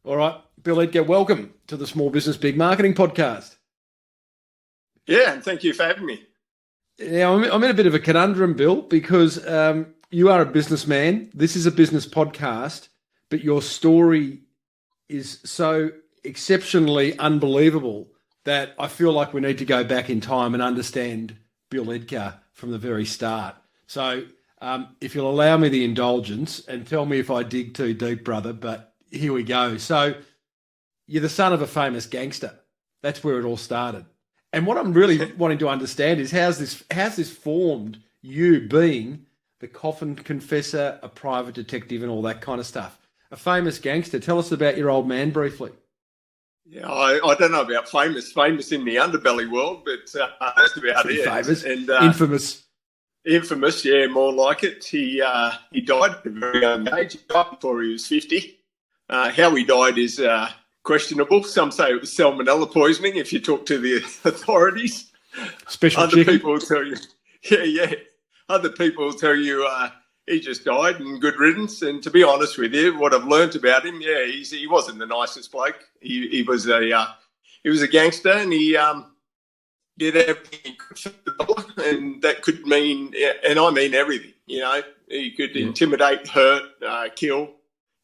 All right, Bill Edgar, welcome to the Small Business Big Marketing Podcast. Yeah, and thank you for having me. Now, I'm in a bit of a conundrum, Bill, because you are a businessman. This is a business podcast, but your story is so exceptionally unbelievable that I feel like we need to go back in time and understand Bill Edgar from the very start. So if you'll allow me the indulgence and tell me if I dig too deep, brother, but here we go. So you're the son of a famous gangster. That's where it all started. And what I'm really wanting to understand is how's this formed you being the Coffin Confessor, a private detective and all that kind of stuff. A famous gangster. Tell us about your old man briefly. Yeah, I don't know about famous in the underbelly world, but that's about it. Famous And infamous, yeah, more like it. He died at a very young age. He died before he was 50. How he died is questionable. Some say it was salmonella poisoning if you talk to the authorities. Special Other chicken. people will tell you, yeah. Other people will tell you he just died and good riddance. And to be honest with you, what I've learnt about him, yeah, he wasn't the nicest bloke. He was a gangster, and he did everything he could for the dollar, and that could mean, and I mean everything. You know, he could intimidate, hurt, kill.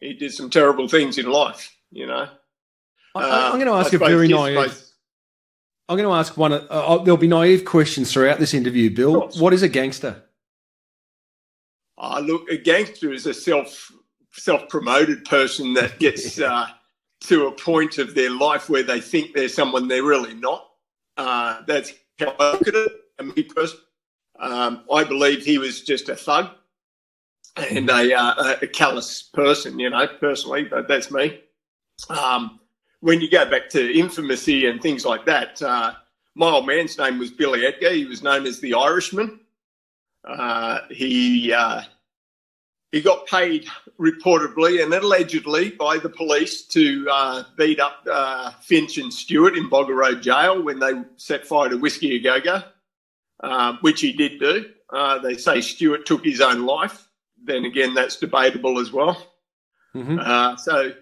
He did some terrible things in life. You know. I'm going to ask a very naive. I'm going to ask one. There'll be naive questions throughout this interview, Bill. What is a gangster? Look, a gangster is a self-promoted person that gets to a point of their life where they think they're someone they're really not. That's how I look at it. And me personally, I believe he was just a thug and a callous person, you know, personally, but that's me. When you go back to infamy and things like that, my old man's name was Billy Edgar. He was known as the Irishman. He got paid reportedly and allegedly by the police to beat up Finch and Stewart in Bogger Road Jail when they set fire to Whiskey A Go-Go, which he did do. They say Stewart took his own life. Then again, that's debatable as well. Mm-hmm. So,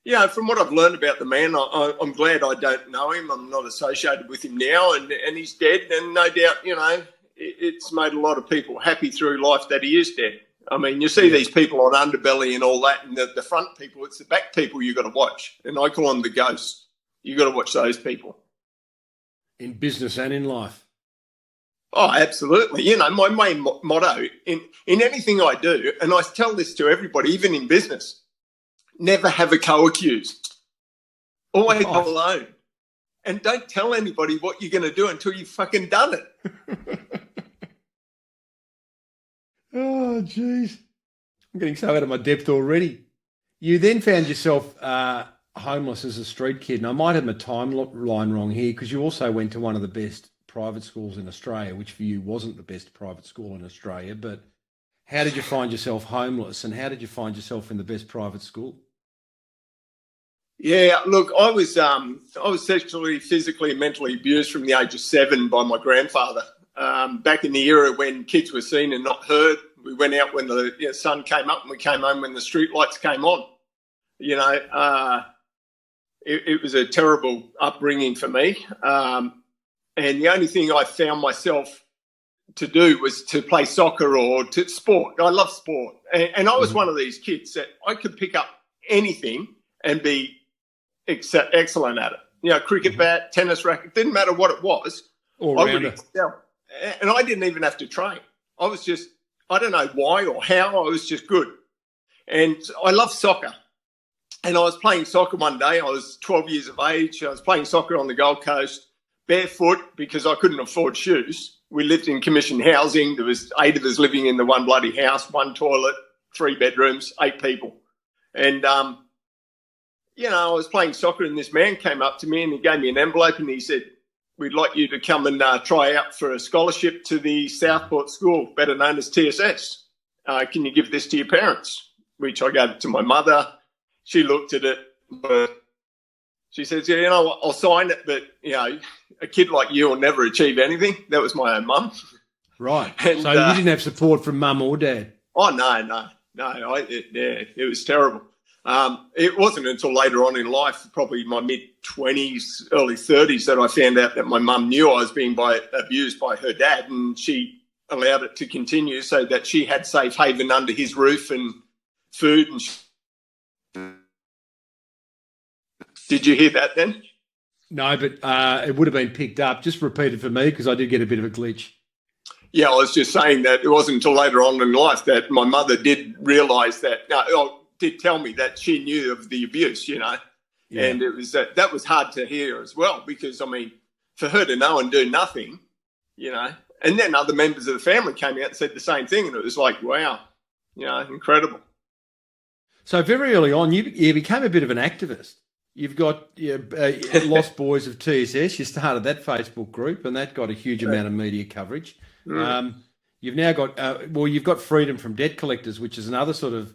you know, from what I've learned about the man, I'm glad I don't know him. I'm not associated with him now, and he's dead. And no doubt, you know, it's made a lot of people happy through life that he is dead. I mean, you see these people on Underbelly and all that, and the front people, it's the back people you got to watch. And I call them the ghosts. You got to watch those people. In business and in life. Oh, absolutely. You know, my main motto in anything I do, and I tell this to everybody, even in business, never have a co-accused. Always go alone. And don't tell anybody what you're going to do until you've fucking done it. Oh, jeez. I'm getting so out of my depth already. You then found yourself homeless as a street kid. And I might have my timeline wrong here because you also went to one of the best private schools in Australia, which for you wasn't the best private school in Australia. But how did you find yourself homeless and how did you find yourself in the best private school? Yeah, look, I was sexually, physically, and mentally abused from the age of 7 by my grandfather. Back in the era when kids were seen and not heard, we went out when the sun came up and we came home when the street lights came on. You know, it was a terrible upbringing for me. And the only thing I found myself to do was to play soccer or to sport. I love sport. And I was one of these kids that I could pick up anything and be excellent at it. You know, cricket bat, tennis racket, didn't matter what it was. All I would excel. And I didn't even have to train. I was just, I don't know why or how, I was just good. And I love soccer. And I was playing soccer one day. I was 12 years of age. I was playing soccer on the Gold Coast, barefoot because I couldn't afford shoes. We lived in commissioned housing. There was 8 of us living in the one bloody house, 1 toilet, 3 bedrooms, 8 people. And, you know, I was playing soccer and this man came up to me and he gave me an envelope and he said, "We'd like you to come and try out for a scholarship to the Southport School, better known as TSS. Can you give this to your parents?" Which I gave it to my mother. She looked at it. She says, "Yeah, you know what, I'll sign it, but, you know, a kid like you will never achieve anything." That was my own mum. Right. And, so you didn't have support from mum or dad? Oh, no. It was terrible. It wasn't until later on in life, probably my mid-20s, early 30s, that I found out that my mum knew I was being abused by her dad, and she allowed it to continue so that she had safe haven under his roof and food. And did you hear that then? No, but it would have been picked up. Just repeat it for me because I did get a bit of a glitch. Yeah, I was just saying that it wasn't until later on in life that my mother did realise that, did tell me that she knew of the abuse, Yeah. And it was that was hard to hear as well, because, I mean, for her to know and do nothing, and then other members of the family came out and said the same thing, and it was like, wow, incredible. So very early on, you became a bit of an activist. You've got Lost Boys of TSS. You started that Facebook group, and that got a huge amount of media coverage. You've now got you've got Freedom from Debt Collectors, which is another sort of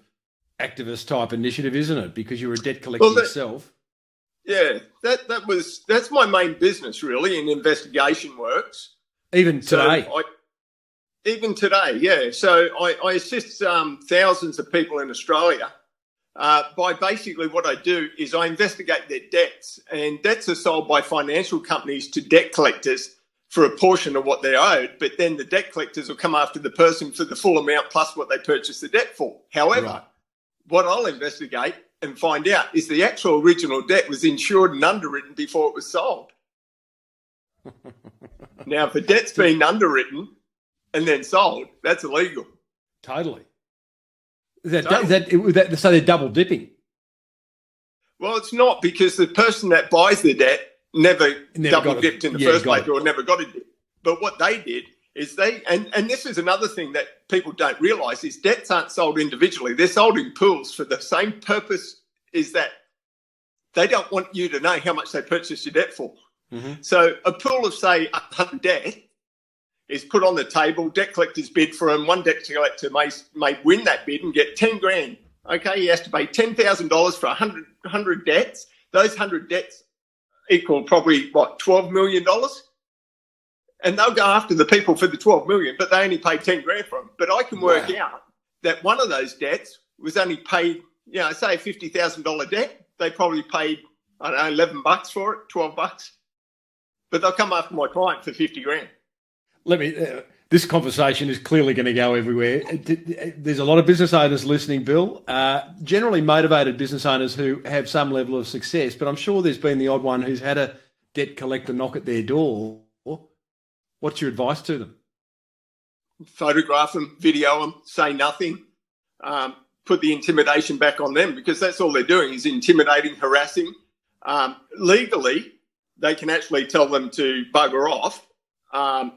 activist type initiative, isn't it? Because you're a debt collector yourself. Yeah, that's my main business, really, in investigation works. Even today. Even today, yeah. So I assist thousands of people in Australia by basically what I do is I investigate their debts, and debts are sold by financial companies to debt collectors for a portion of what they're owed, but then the debt collectors will come after the person for the full amount plus what they purchased the debt for. However, what I'll investigate and find out is the actual original debt was insured and underwritten before it was sold. Now, if a debt's been underwritten and then sold, that's illegal. Totally. So they're double dipping? Well, it's not, because the person that buys the debt never double dipped in the first place, or never got a dip. But what they did is and this is another thing that people don't realise, is debts aren't sold individually. They're sold in pools for the same purpose, is that they don't want you to know how much they purchased your debt for. Mm-hmm. So a pool of, say, 100 debt is put on the table, debt collectors bid for them. One debt collector may win that bid and get 10 grand. Okay, he has to pay $10,000 for 100 debts. Those 100 debts equal probably, $12 million? And they'll go after the people for the 12 million, but they only pay 10 grand for them. But I can work out that one of those debts was only paid, say a $50,000 debt. They probably paid, $11 for it, $12. But they'll come after my client for 50 grand. This conversation is clearly going to go everywhere. There's a lot of business owners listening, Bill, generally motivated business owners who have some level of success, but I'm sure there's been the odd one who's had a debt collector knock at their door. What's your advice to them? Photograph them, video them, say nothing, put the intimidation back on them, because that's all they're doing is intimidating, harassing. Legally, they can actually tell them to bugger off.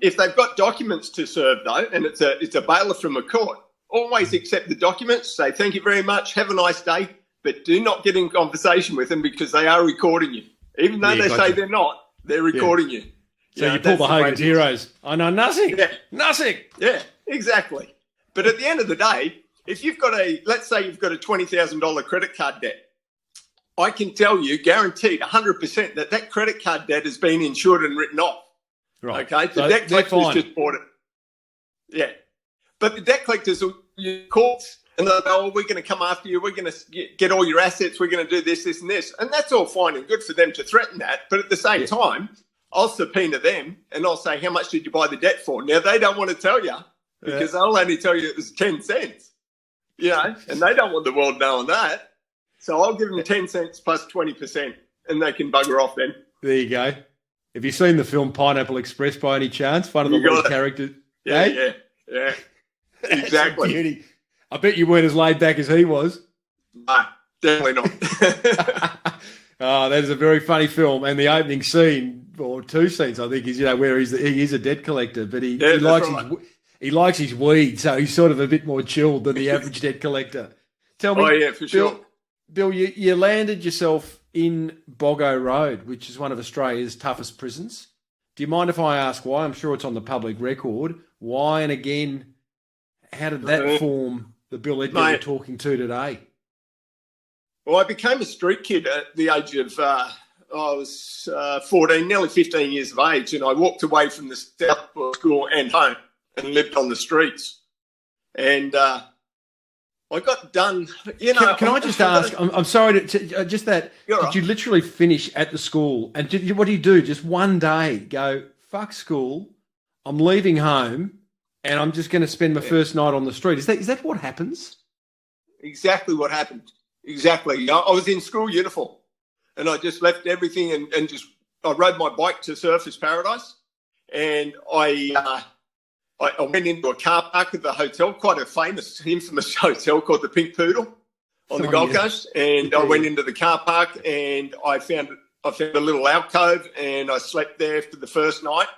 If they've got documents to serve, though, and it's a bailiff from a court, always accept the documents, say thank you very much, have a nice day, but do not get in conversation with them, because they are recording you. Even though they say they're not, they're recording you. So you pull the Hogan's Heroes. I know nothing. Yeah. Nothing. Yeah, exactly. But at the end of the day, if you've got let's say you've got a $20,000 credit card debt, I can tell you, guaranteed 100%, that credit card debt has been insured and written off. Right. Okay, the debt collectors just bought it. Yeah. But the debt collectors will use courts, and they'll go, we're going to come after you, we're going to get all your assets, we're going to do this, this, and this. And that's all fine and good for them to threaten that. But at the same time, I'll subpoena them and I'll say, how much did you buy the debt for? Now, they don't want to tell you, because they'll only tell you it was 10 cents, and they don't want the world knowing that. So I'll give them 10 cents plus 20%, and they can bugger off then. There you go. Have you seen the film Pineapple Express by any chance? One of the lead characters. Yeah. Exactly. Beauty. I bet you weren't as laid back as he was. No, definitely not. Oh, that is a very funny film. And the opening scene, or two scenes, I think, is where he is a debt collector, but he likes his weed, so he's sort of a bit more chilled than the average debt collector. Tell me, for sure. Bill, you landed yourself in Boggo Road, which is one of Australia's toughest prisons. Do you mind if I ask why? I'm sure it's on the public record. Why, and again, how did that form the Bill Edgar you're talking to today? Well, I became a street kid at the age of, I was 14, nearly 15 years of age, and I walked away from the Southport school and home and lived on the streets. And I got done, you know. Can I just ask? I'm sorry to just that. You're Did right. you literally finish at the school? And what do you do? Just one day, go fuck school. I'm leaving home, and I'm just going to spend my first night on the street. Is that what happens? Exactly what happened. Exactly. I was in school uniform, and I just left everything and just I rode my bike to Surfers Paradise, and I went into a car park at the hotel, quite a famous, infamous hotel called the Pink Poodle on the Gold Coast. And I went into the car park and I found a little alcove and I slept there for the first night.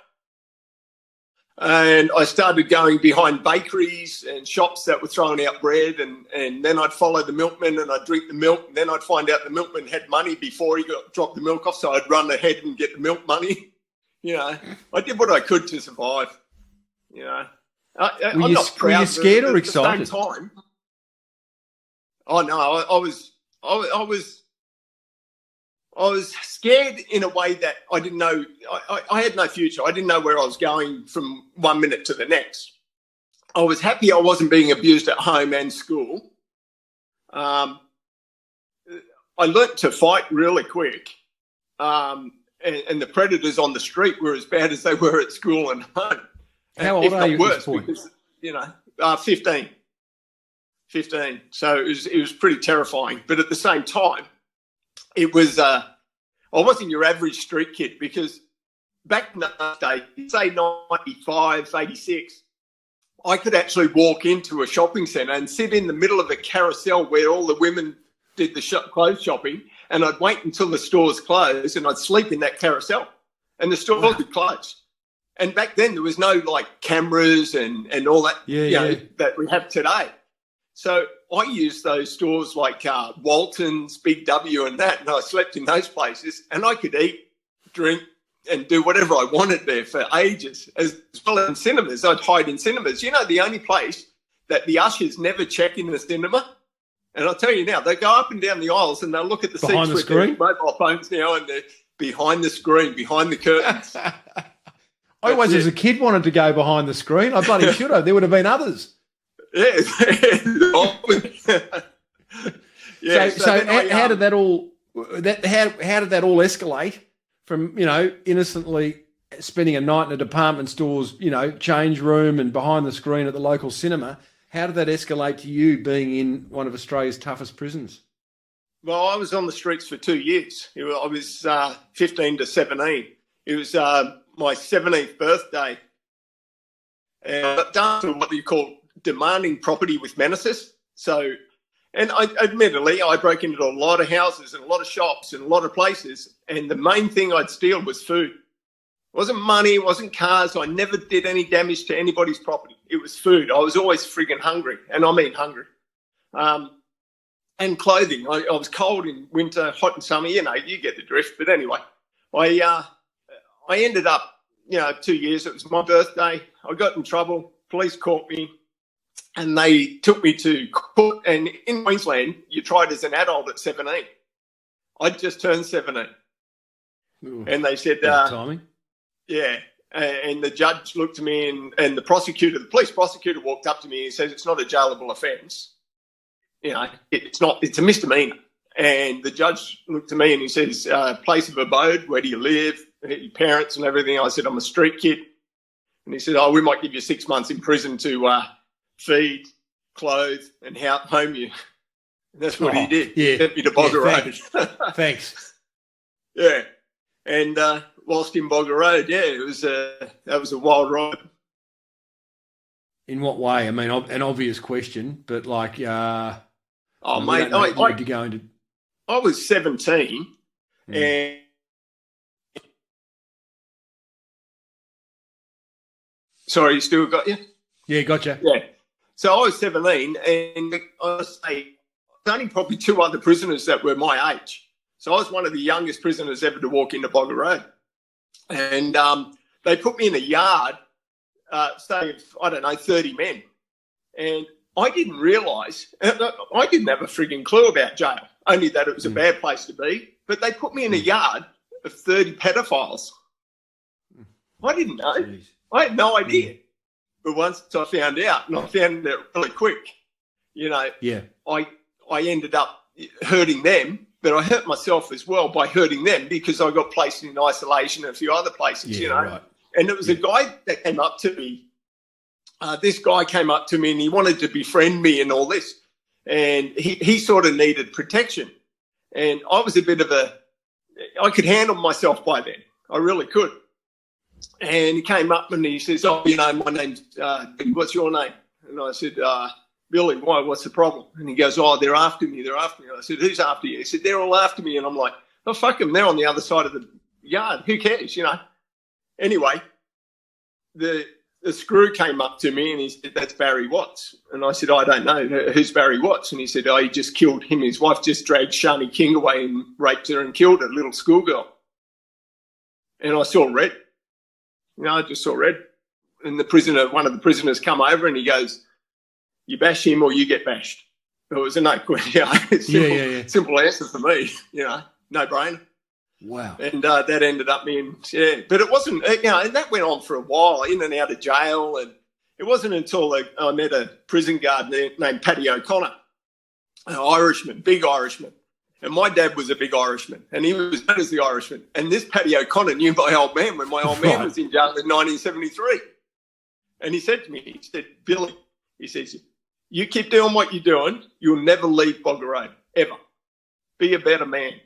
And I started going behind bakeries and shops that were throwing out bread. And then I'd follow the milkman and I'd drink the milk. And then I'd find out the milkman had money before he dropped the milk off. So I'd run ahead and get the milk money. You know, I did what I could to survive. You know, I'm not proud. Were you scared or excited? At the same time, oh no, I was scared in a way that I didn't know. I had no future. I didn't know where I was going from one minute to the next. I was happy I wasn't being abused at home and school. I learnt to fight really quick. And the predators on the street were as bad as they were at school and home. How old are you at this point? Because, you know, 15. 15. So it was pretty terrifying. But at the same time, it was, I wasn't your average street kid because back in the day, say 95, 86, I could actually walk into a shopping centre and sit in the middle of a carousel where all the women did the clothes shopping, and I'd wait until the stores closed and I'd sleep in that carousel and the stores would close. And back then there was no like cameras and all that, that we have today. So I used those stores like Walton's, Big W and that, and I slept in those places and I could eat, drink and do whatever I wanted there for ages. As well as in cinemas, I'd hide in cinemas. You know, the only place that the ushers never check in the cinema, and I'll tell you now, they go up and down the aisles and they'll look at the behind seats the with screen? their mobile phones now and they're behind the screen, behind the curtains. I always, as a kid, wanted to go behind the screen. I bloody should have. There would have been others. Yeah. So how did that all? How did that all escalate from, you know, innocently spending a night in a department store's, you know, change room and behind the screen at the local cinema? How did that escalate to you being in one of Australia's toughest prisons? Well, I was on the streets for 2 years. I was 15 to 17. It was my 17th birthday. And I've done what you call demanding property with menaces. So, and admittedly, I broke into a lot of houses and a lot of shops and a lot of places. And the main thing I'd steal was food. It wasn't money, it wasn't cars. I never did any damage to anybody's property. It was food. I was always frigging hungry. And I mean hungry. And clothing. I was cold in winter, hot in summer. You know, you get the drift. But anyway, I ended up, 2 years. It was my birthday. I got in trouble. Police caught me and they took me to court. And in Queensland, you tried as an adult at 17. I'd just turned 17. Ooh, and they said, timing. Yeah. And the judge looked at me and the police prosecutor walked up to me and he says, it's not a jailable offence. You know, it's a misdemeanor. And the judge looked at me and he says, place of abode, where do you live, your parents and everything. I said, I'm a street kid. And he said, we might give you 6 months in prison to feed, clothe and home you. And that's what he did. Yeah. He sent me to Bogger Road. Thanks. Yeah. And whilst in Bogger Road, that was a wild ride. In what way? I mean, an obvious question, but like, mate, to go into. I was 17 and sorry, you still got you? Yeah, gotcha. Yeah. So I was 17 and I say only probably two other prisoners that were my age. So I was one of the youngest prisoners ever to walk into Bogger Road. And they put me in a yard, say, 30 men. And I didn't realise, I didn't have a frigging clue about jail, only that it was a bad place to be. But they put me in a yard of 30 pedophiles. I didn't know. Jeez. I had no idea. But once I found out, and I found it really quick, Yeah. I ended up hurting them, but I hurt myself as well by hurting them because I got placed in isolation and a few other places, Right. And it was a guy that came up to me. This guy came up to me and he wanted to befriend me and all this. And he sort of needed protection. And I was I could handle myself by then. I really could. And he came up and he says, "Oh, my name's, what's your name?" And I said, "Billy, why? What's the problem?" And he goes, "Oh, they're after me. They're after me." I said, "Who's after you?" He said, "They're all after me." And I'm like, "Oh, fuck them. They're on the other side of the yard. Who cares, Anyway, the screw came up to me and he said, "That's Barry Watts." And I said, "I don't know. Who's Barry Watts?" And he said, "Oh, he just killed him. His wife just dragged Shani King away and raped her and killed her, little schoolgirl." And I saw red. I just saw red. And one of the prisoners come over and he goes, "You bash him or you get bashed." It was a no question. Simple answer for me, no brainer. Wow. And that ended up being, but it wasn't, and that went on for a while, in and out of jail. And it wasn't until I met a prison guard named Paddy O'Connor, an Irishman, big Irishman. And my dad was a big Irishman, and he was known as the Irishman. And this Paddy O'Connor knew my old man when my old man was in jail in 1973. And he said to me, he said, "Billy," he says, "you keep doing what you're doing, you'll never leave Bogger Road, ever. Be a better man."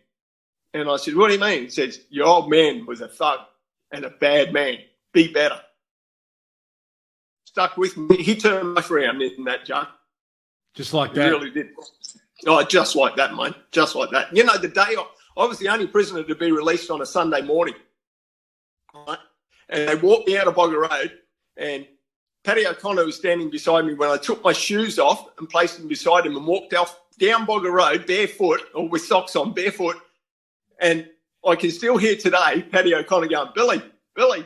And I said, "What do you mean?" He says, "Your old man was a thug and a bad man. Be better." Stuck with me. He turned my life around in that jail. Just like He that. really did. Oh, just like that, mate. Just like that. The day I was the only prisoner to be released on a Sunday morning. Right? And they walked me out of Bogger Road, and Paddy O'Connor was standing beside me when I took my shoes off and placed them beside him and walked off down Bogger Road barefoot, or with socks on, barefoot. And I can still hear today Paddy O'Connor going, Billy, what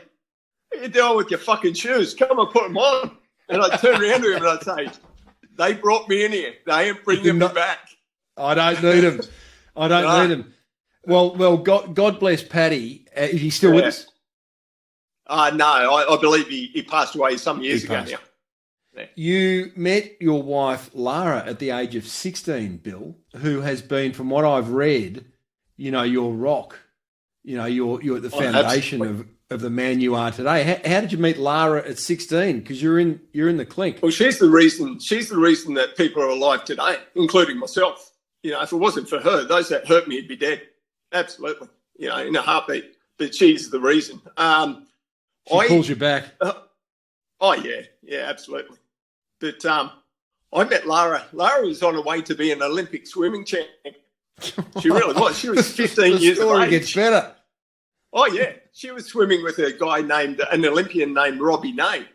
are you doing with your fucking shoes? Come and put them on." And I'd turn around to him and I'd say, "They brought me in here. They ain't bringing me back. I don't need them. I don't need them." Well, God bless Paddy. Is he still with us? No, I believe he passed away some years ago now. Yeah. You met your wife, Lara, at the age of 16, Bill, who has been, from what I've read, your rock. You're at the foundation of the man you are today. How did you meet Lara at 16? Because you're in the clink. Well, she's the reason that people are alive today, including myself. If it wasn't for her, those that hurt me would be dead. Absolutely. In a heartbeat. But she's the reason. She pulls you back. Yeah, absolutely. But I met Lara. Lara was on her way to be an Olympic swimming champion. She really was. She was 15 years of age. The story gets better. Oh, yeah. She was swimming with an Olympian named Robbie Ney,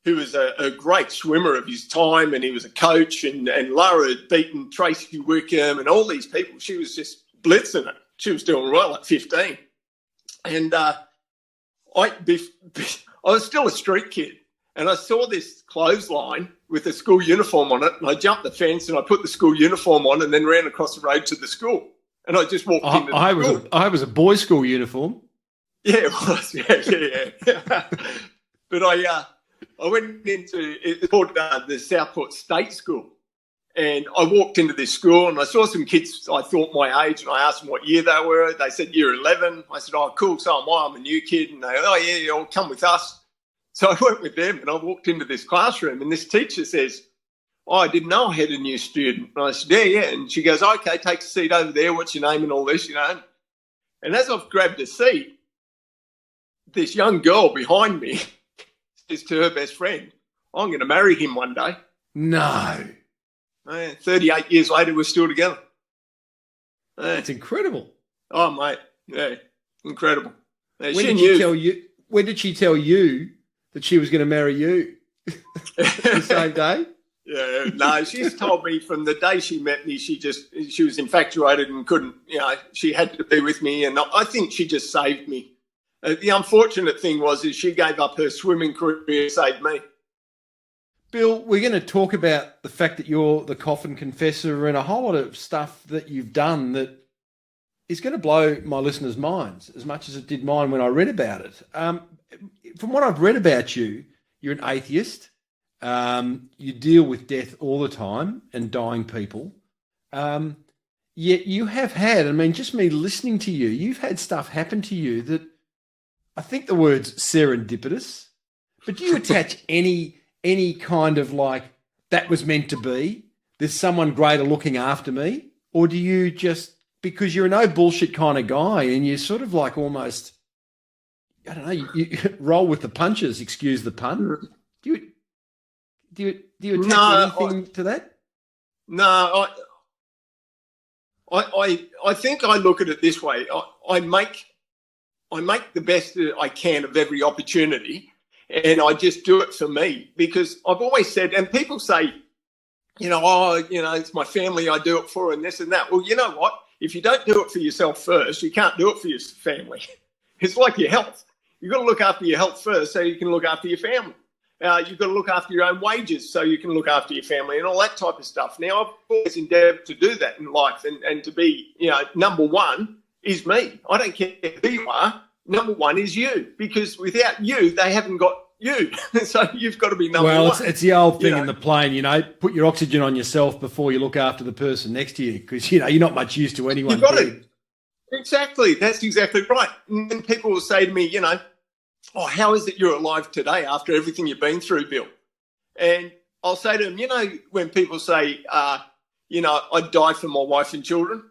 who was a great swimmer of his time, and he was a coach. And Lara had beaten Tracy Wickham and all these people. She was just blitzing it. She was doing well at 15. And I was still a street kid, and I saw this clothesline with a school uniform on it, and I jumped the fence and I put the school uniform on and then ran across the road to the school. And I just walked into the school. I was a boys' school uniform. Yeah, it was. Yeah. But I went into it's called the Southport State School, and I walked into this school and I saw some kids I thought my age, and I asked them what year they were. They said year 11. I said, "Oh, cool, so am I. I'm a new kid." And they, "Oh, yeah, you'll come with us." So I went with them, and I walked into this classroom, and this teacher says, "Oh, I didn't know I had a new student." And I said, yeah. And she goes, "Okay, take a seat over there. What's your name?" and all this, And as I've grabbed a seat, this young girl behind me says to her best friend, "I'm going to marry him one day." No. 38 years later, we're still together. That's incredible. Oh, mate. Yeah, incredible. When did she tell you that she was going to marry you? The same day? Yeah, no, she's told me from the day she met me, she was infatuated and couldn't, she had to be with me. And I think she just saved me. The unfortunate thing is she gave up her swimming career to save me. Bill, we're going to talk about the fact that you're the Coffin Confessor and a whole lot of stuff that you've done that is going to blow my listeners' minds as much as it did mine when I read about it. From what I've read about you, you're an atheist. You deal with death all the time and dying people. Yet you have had, I mean, just me listening to you, you've had stuff happen to you that I think the word's serendipitous, but do you attach any kind of like, that was meant to be, there's someone greater looking after me? Or do you just, because you're a no bullshit kind of guy and you're sort of like almost, I don't know, you roll with the punches, excuse the pun. Do you attach anything to that? No, I think I look at it this way. I make the best that I can of every opportunity, and I just do it for me, because I've always said, and people say, it's my family I do it for and this and that. Well, you know what? If you don't do it for yourself first, you can't do it for your family. It's like your health. You've got to look after your health first so you can look after your family. You've got to look after your own wages so you can look after your family and all that type of stuff. Now, I've always endeavoured to do that in life, and to be, number one is me. I don't care who you are. Number one is you, because without you, they haven't got you. So you've got to be number one. Well, it's the old thing in the plane, put your oxygen on yourself before you look after the person next to you, because, you're not much use to anyone. You've got it. Exactly. That's exactly right. And then people will say to me, oh, how is it you're alive today after everything you've been through, Bill? And I'll say to them, when people say, I'd die for my wife and children.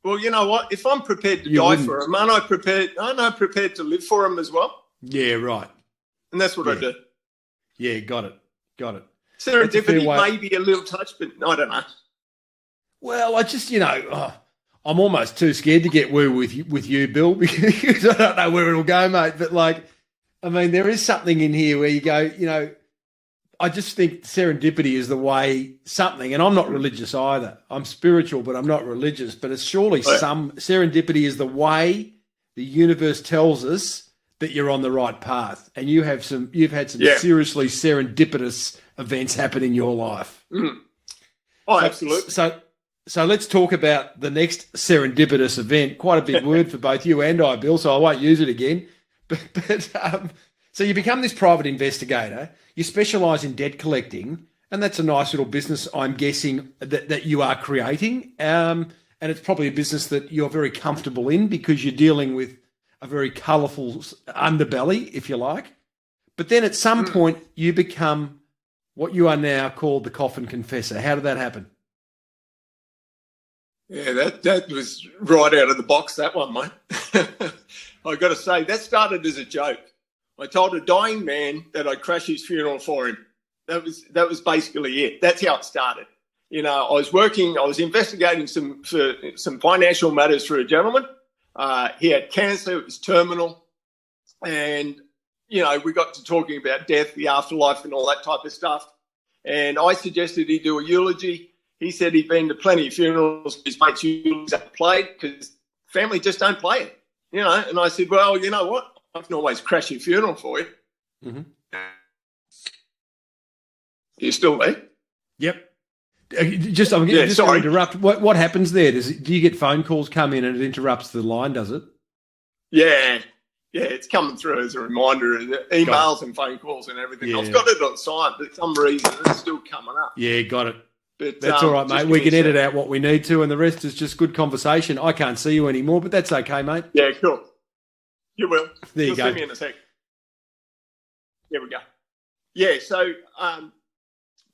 Well, you know what? If I'm prepared to die for them, aren't I prepared to live for them as well? Yeah, right. And that's what I do. Yeah, got it. Serendipity may be a little touch, but I don't know. Well, I just, I'm almost too scared to get woo with you, Bill, because I don't know where it'll go, mate. But there is something in here where you go, I just think serendipity is the way something, and I'm not religious either. I'm spiritual, but I'm not religious. But it's surely some serendipity is the way the universe tells us that you're on the right path, and you've had some seriously serendipitous events happen in your life. Mm. Oh, absolutely. So let's talk about the next serendipitous event. Quite a big word for both you and I, Bill, so I won't use it again. So you become this private investigator. You specialise in debt collecting, and that's a nice little business, I'm guessing, that you are creating. And it's probably a business that you're very comfortable in because you're dealing with a very colourful underbelly, if you like. But then at some point you become what you are now called the Coffin Confessor. How did that happen? Yeah, that was right out of the box, that one, mate. I got to say, that started as a joke. I told a dying man that I'd crash his funeral for him. That was basically it. That's how it started. I was investigating some financial matters for a gentleman. He had cancer, it was terminal. And, we got to talking about death, the afterlife and all that type of stuff. And I suggested he do a eulogy. He said he'd been to plenty of funerals. His mates' eulogies haven't played because family just don't play it, And I said, well, you know what? I can always crash your funeral for you. Mm-hmm. You still there? Yep. I'm just going to interrupt. What happens there? Do you get phone calls come in and it interrupts the line, does it? Yeah, it's coming through as a reminder, emails and phone calls and everything. Yeah. I've got it on site, but for some reason it's still coming up. Yeah, got it. But that's all right, mate. We can edit out what we need to, and the rest is just good conversation. I can't see you anymore, but that's okay, mate. Yeah, cool. You will. There you go. See me in a sec. There we go. Yeah, so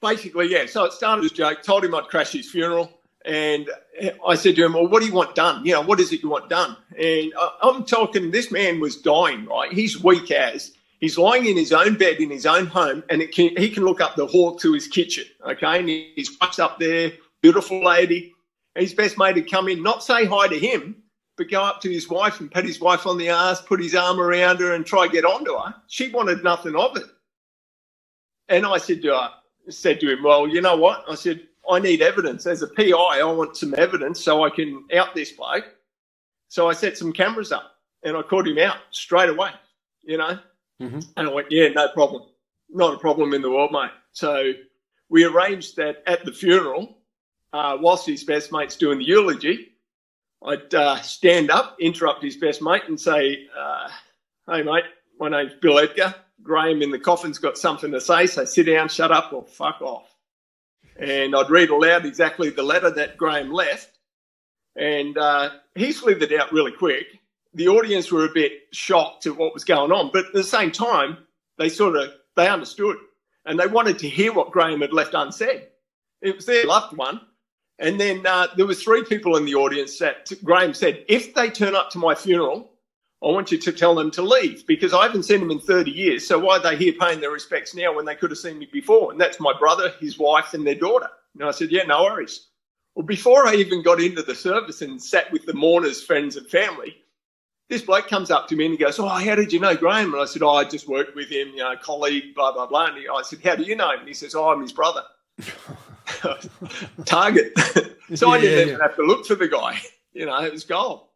basically, so it started as a joke. Told him I'd crash his funeral, and I said to him, well, what do you want done? What is it you want done? And I'm talking, this man was dying, right? He's weak as. He's lying in his own bed in his own home, and he can look up the hall to his kitchen, okay? And his wife's up there, beautiful lady. And his best mate had come in, not say hi to him, but go up to his wife and pat his wife on the arse, put his arm around her and try to get onto her. She wanted nothing of it. And I said to him, well, you know what? I said, I need evidence. As a PI, I want some evidence so I can out this bloke. So I set some cameras up and I caught him out straight away, Mm-hmm. And I went, yeah, no problem. Not a problem in the world, mate. So we arranged that at the funeral, whilst his best mate's doing the eulogy, I'd stand up, interrupt his best mate and say, hey, mate, my name's Bill Edgar. Graham in the coffin's got something to say, so sit down, shut up, or fuck off. And I'd read aloud exactly the letter that Graham left. And he slithered out really quick. The audience were a bit shocked at what was going on, but at the same time, they understood, and they wanted to hear what Graham had left unsaid. It was their loved one. And then there was 3 people in the audience that Graham said, if they turn up to my funeral, I want you to tell them to leave, because I haven't seen them in 30 years. So why are they here paying their respects now when they could have seen me before? And that's my brother, his wife, and their daughter. And I said, yeah, no worries. Well, before I even got into the service and sat with the mourners, friends and family, this bloke comes up to me and he goes, oh, how did you know Graham? And I said, I just worked with him, colleague, blah, blah, blah. And I said, how do you know him? And he says, I'm his brother. Target. So I didn't even have to look for the guy. It was gold.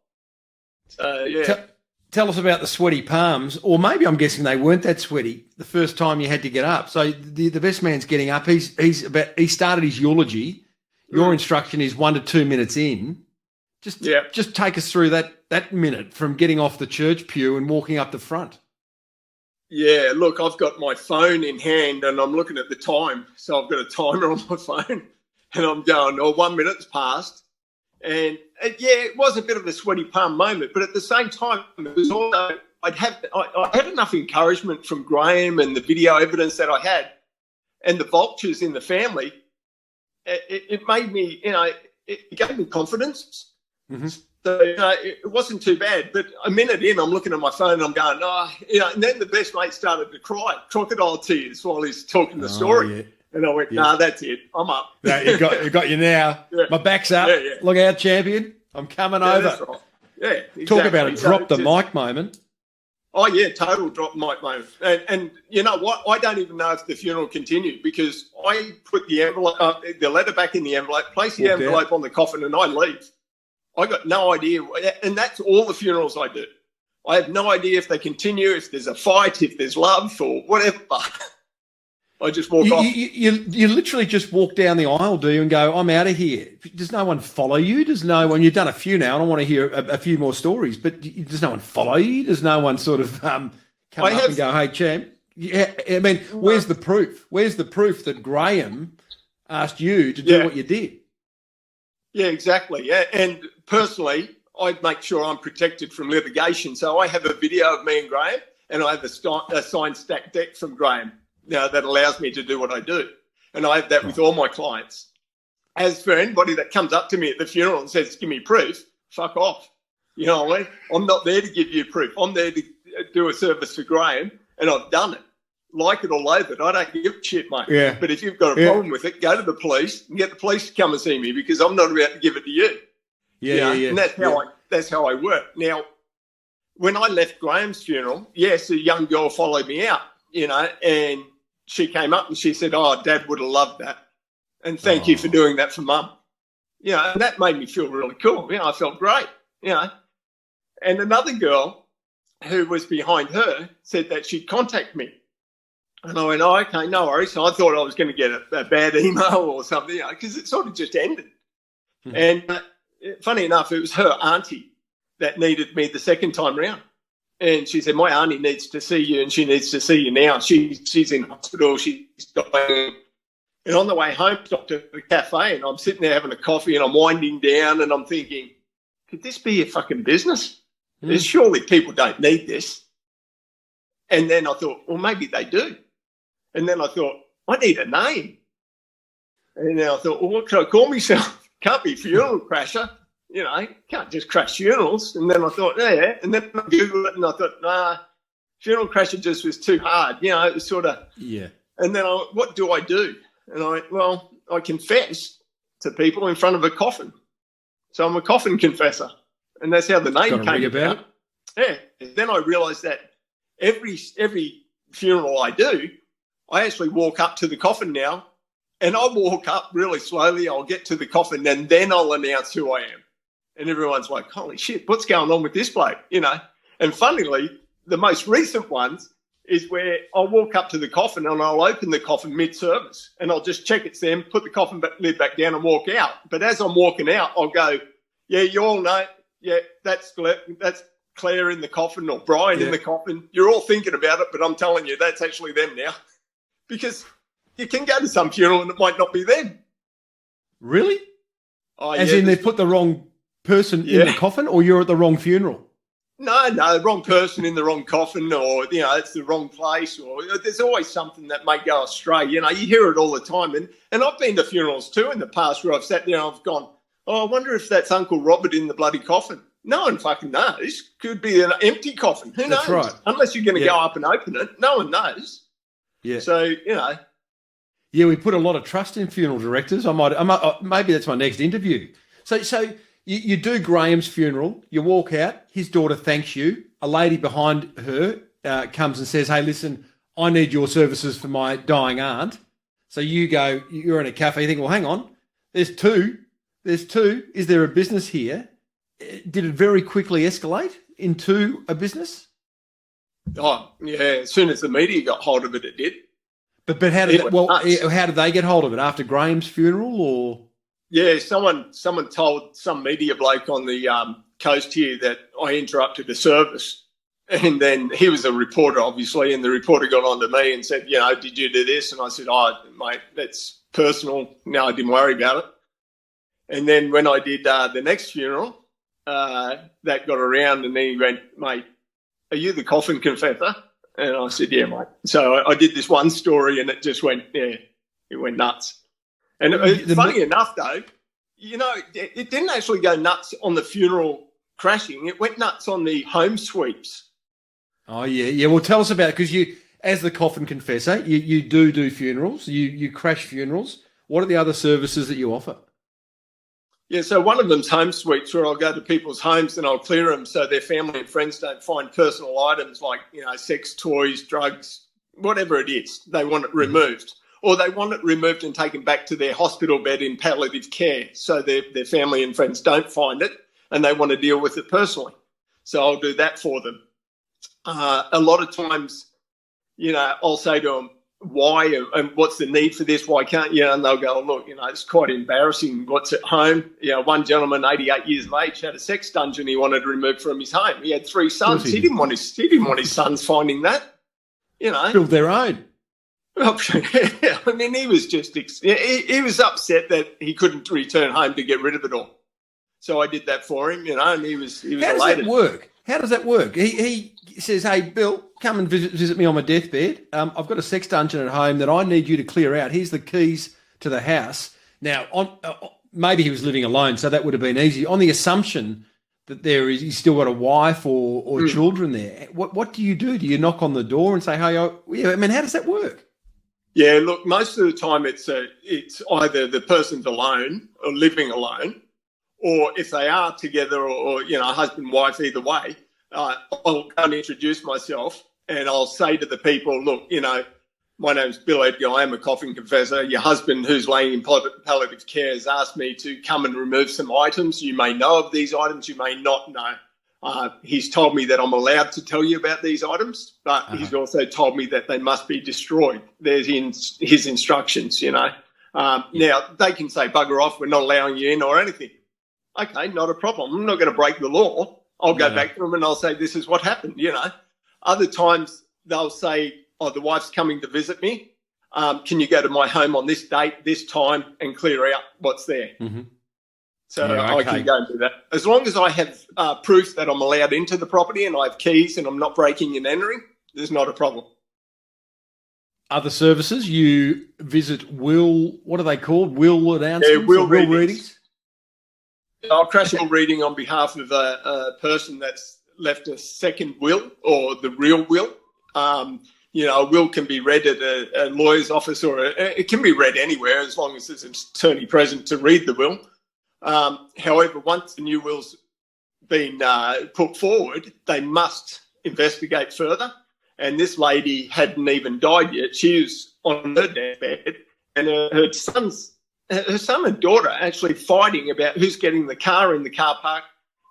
So, yeah. Tell us about the sweaty palms, or maybe I'm guessing they weren't that sweaty the first time you had to get up. So the best man's getting up. He started his eulogy. Your instruction is 1 to 2 minutes in. Just take us through that minute from getting off the church pew and walking up the front. Yeah, look, I've got my phone in hand and I'm looking at the time. So I've got a timer on my phone and I'm going, 1 minute's passed. And it was a bit of a sweaty palm moment, but at the same time, it was also, I had enough encouragement from Graham and the video evidence that I had and the vultures in the family. It made me, it gave me confidence. Mm-hmm. So, it wasn't too bad. But a minute in, I'm looking at my phone and I'm going, and then the best mate started to cry, crocodile tears while he's talking the story. Yeah. And I went, that's it. I'm up. No, it got you now. Yeah. My back's up. Yeah. Look out, champion. I'm coming over. That's right. Yeah, exactly. Talk about a drop the mic moment. Oh, yeah, total drop the mic moment. And you know what? I don't even know if the funeral continued because I put the envelope, the letter back in the envelope, place the envelope on the coffin, and I leave. I got no idea. And that's all the funerals I do. I have no idea if they continue, if there's a fight, if there's love or whatever. I just walk off. You literally just walk down the aisle, do you, and go, I'm out of here. Does no one follow you? Does no one, you've done a few now, I don't want to hear a few more stories, but does no one follow you? Does no one sort of come up and go, hey, champ? Yeah, I mean, where's the proof? Where's the proof that Graham asked you to do what you did? Yeah, exactly. Yeah. And personally, I make sure I'm protected from litigation. So I have a video of me and Graham, and I have a signed stack deck from Graham. That allows me to do what I do. And I have that with all my clients. As for anybody that comes up to me at the funeral and says, give me proof, fuck off. You know what I mean? I'm not there to give you proof. I'm there to do a service for Graham, and I've done it. Like it or loathe it, I don't give a shit, mate. Yeah. But if you've got a problem with it, go to the police and get the police to come and see me because I'm not about to give it to you. Yeah. And that's how I work. Now, when I left Graham's funeral, yes, a young girl followed me out, and she came up and she said, oh, Dad would have loved that. And thank you for doing that for Mum. And that made me feel really cool. I felt great, And another girl who was behind her said that she'd contact me. And I went, okay, no worries. So I thought I was going to get a bad email or something, because it sort of just ended. Mm-hmm. And funny enough, it was her auntie that needed me the second time round. And she said, my auntie needs to see you, and she needs to see you now. She's in hospital. She's dying. And on the way home, I stopped at the cafe, and I'm sitting there having a coffee, and I'm winding down, and I'm thinking, could this be a fucking business? There's surely people don't need this. And then I thought, well, maybe they do. And then I thought, I need a name. And then I thought, well, what can I call myself? Can't be Funeral Crasher. Can't just crash funerals. And then I thought, yeah. And then I Googled it and I thought, nah, Funeral Crasher just was too hard. It was sort of, yeah. And then what do I do? And I went, well, I confess to people in front of a coffin. So I'm a coffin confessor. And that's how the name came about. Yeah. And then I realized that every funeral I do, I actually walk up to the coffin now, and I walk up really slowly. I'll get to the coffin, and then I'll announce who I am. And everyone's like, holy shit, what's going on with this bloke? And funnily, the most recent ones is where I'll walk up to the coffin and I'll open the coffin mid-service and I'll just check it's them, put the coffin lid back down and walk out. But as I'm walking out, I'll go, yeah, you all know, yeah, that's Claire in the coffin or Brian in the coffin. You're all thinking about it, but I'm telling you, that's actually them now. Because you can go to some funeral and it might not be them. Really? Oh, As in they put the wrong person in the coffin, or you're at the wrong funeral? No, the wrong person in the wrong coffin, or, it's the wrong place, or there's always something that may go astray. You hear it all the time. And I've been to funerals too in the past where I've sat there and I've gone, I wonder if that's Uncle Robert in the bloody coffin. No one fucking knows. Could be an empty coffin. Who knows? That's right. Unless you're going to go up and open it. No one knows. Yeah. So, Yeah, we put a lot of trust in funeral directors. I might maybe that's my next interview. So you do Graham's funeral. You walk out. His daughter thanks you. A lady behind her comes and says, "Hey, listen, I need your services for my dying aunt." So you go. You're in a cafe. You think, "Well, hang on. There's two. Is there a business here?" Did it very quickly escalate into a business? Oh, yeah. As soon as the media got hold of it, it did. But how did how did they get hold of it? After Graham's funeral, or? Yeah, someone told some media bloke on the coast here that I interrupted the service, and then he was a reporter, obviously, and the reporter got on to me and said, "Did you do this?" And I said, "Oh, mate, that's personal." No, I didn't worry about it. And then when I did the next funeral, that got around, and then he went, "Mate, are you the Coffin Confessor?" And I said, "Yeah, mate." So I did this one story, and it just went, it went nuts. And funny enough, though, it didn't actually go nuts on the funeral crashing. It went nuts on the home sweeps. Oh, yeah. Well, tell us about it, because you, as the Coffin Confessor, you do funerals. You crash funerals. What are the other services that you offer? Yeah, so one of them's home sweeps, where I'll go to people's homes and I'll clear them so their family and friends don't find personal items like, sex toys, drugs, whatever it is. They want it removed. Or they want it removed and taken back to their hospital bed in palliative care so their family and friends don't find it and they want to deal with it personally. So I'll do that for them. A lot of times, I'll say to them, why and what's the need for this? Why can't you? And they'll go, look, it's quite embarrassing what's at home. One gentleman, 88 years of age, had a sex dungeon he wanted removed from his home. He had 3 sons. He didn't want his sons finding that. Build their own. I mean, he was just he was upset that he couldn't return home to get rid of it all. So I did that for him, and he was elated. How does that work? He says, "Hey, Bill, come and visit me on my deathbed. I've got a sex dungeon at home that I need you to clear out. Here's the keys to the house." Now, maybe he was living alone, so that would have been easy. On the assumption that he's still got a wife or children there, what do you do? Do you knock on the door and say, "Hey, how does that work?" Yeah, look, most of the time it's either the person's alone or living alone, or if they are together or husband, wife, either way, I'll go and introduce myself and I'll say to the people, "Look, my name's Bill Edgar. I am a Coffin Confessor. Your husband, who's laying in palliative care, has asked me to come and remove some items. You may know of these items, you may not know. He's told me that I'm allowed to tell you about these items, but he's also told me that they must be destroyed. There's his instructions, Now, they can say, bugger off, we're not allowing you in or anything. Okay, not a problem. I'm not going to break the law. I'll go back to them and I'll say, this is what happened, Other times they'll say, oh, the wife's coming to visit me. Can you go to my home on this date, this time, and clear out what's there? Mm-hmm. So I can go and do that. As long as I have proof that I'm allowed into the property and I have keys and I'm not breaking and entering, there's not a problem. Other services, you visit what are they called? Will announcements? Yeah, will readings. I'll crash a reading on behalf of a person that's left a second will or the real will. A will can be read at a lawyer's office or it can be read anywhere as long as there's an attorney present to read the will. However, once the new will's been put forward, they must investigate further. And this lady hadn't even died yet. She was on her deathbed, and her son and daughter actually fighting about who's getting the car in the car park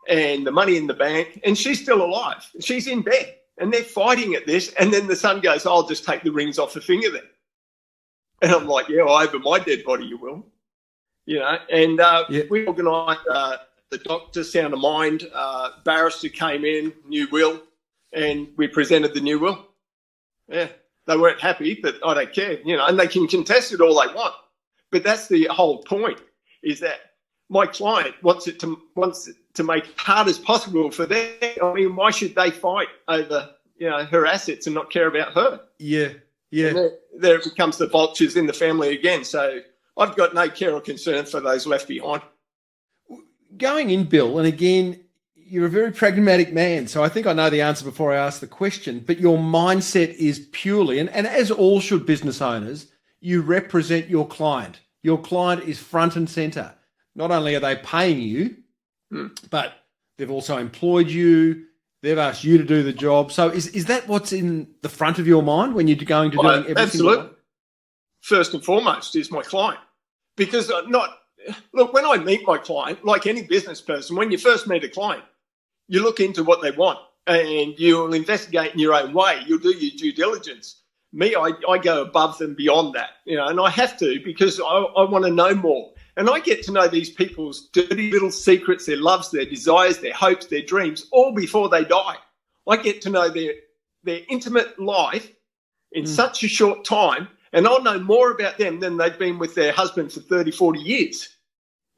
and the money in the bank. And she's still alive. She's in bed, and they're fighting at this. And then the son goes, "I'll just take the rings off the finger then." And I'm like, "Yeah, well, over my dead body, you will." And we organised the doctor, sound of mind, barrister came in, new will, and we presented the new will. Yeah, they weren't happy, but I don't care, and they can contest it all they want. But that's the whole point, is that my client wants it to make it hard as possible for them. I mean, why should they fight over, her assets and not care about her? Yeah, yeah. And there it becomes the vultures in the family again. So I've got no care or concern for those left behind. Going in, Bill, and again, you're a very pragmatic man, so I think I know the answer before I ask the question, but your mindset is purely, and as all should business owners, you represent your client. Your client is front and center. Not only are they paying you, but they've also employed you. They've asked you to do the job. So is that what's in the front of your mind when you're going to doing everything? Absolutely. First and foremost is my client. Because when I meet my client, like any business person, when you first meet a client, you look into what they want and you'll investigate in your own way. You'll do your due diligence. Me, I go above and beyond that, and I have to, because I want to know more. And I get to know these people's dirty little secrets, their loves, their desires, their hopes, their dreams, all before they die. I get to know their intimate life in such a short time, and I'll know more about them than they've been with their husband for 30, 40 years.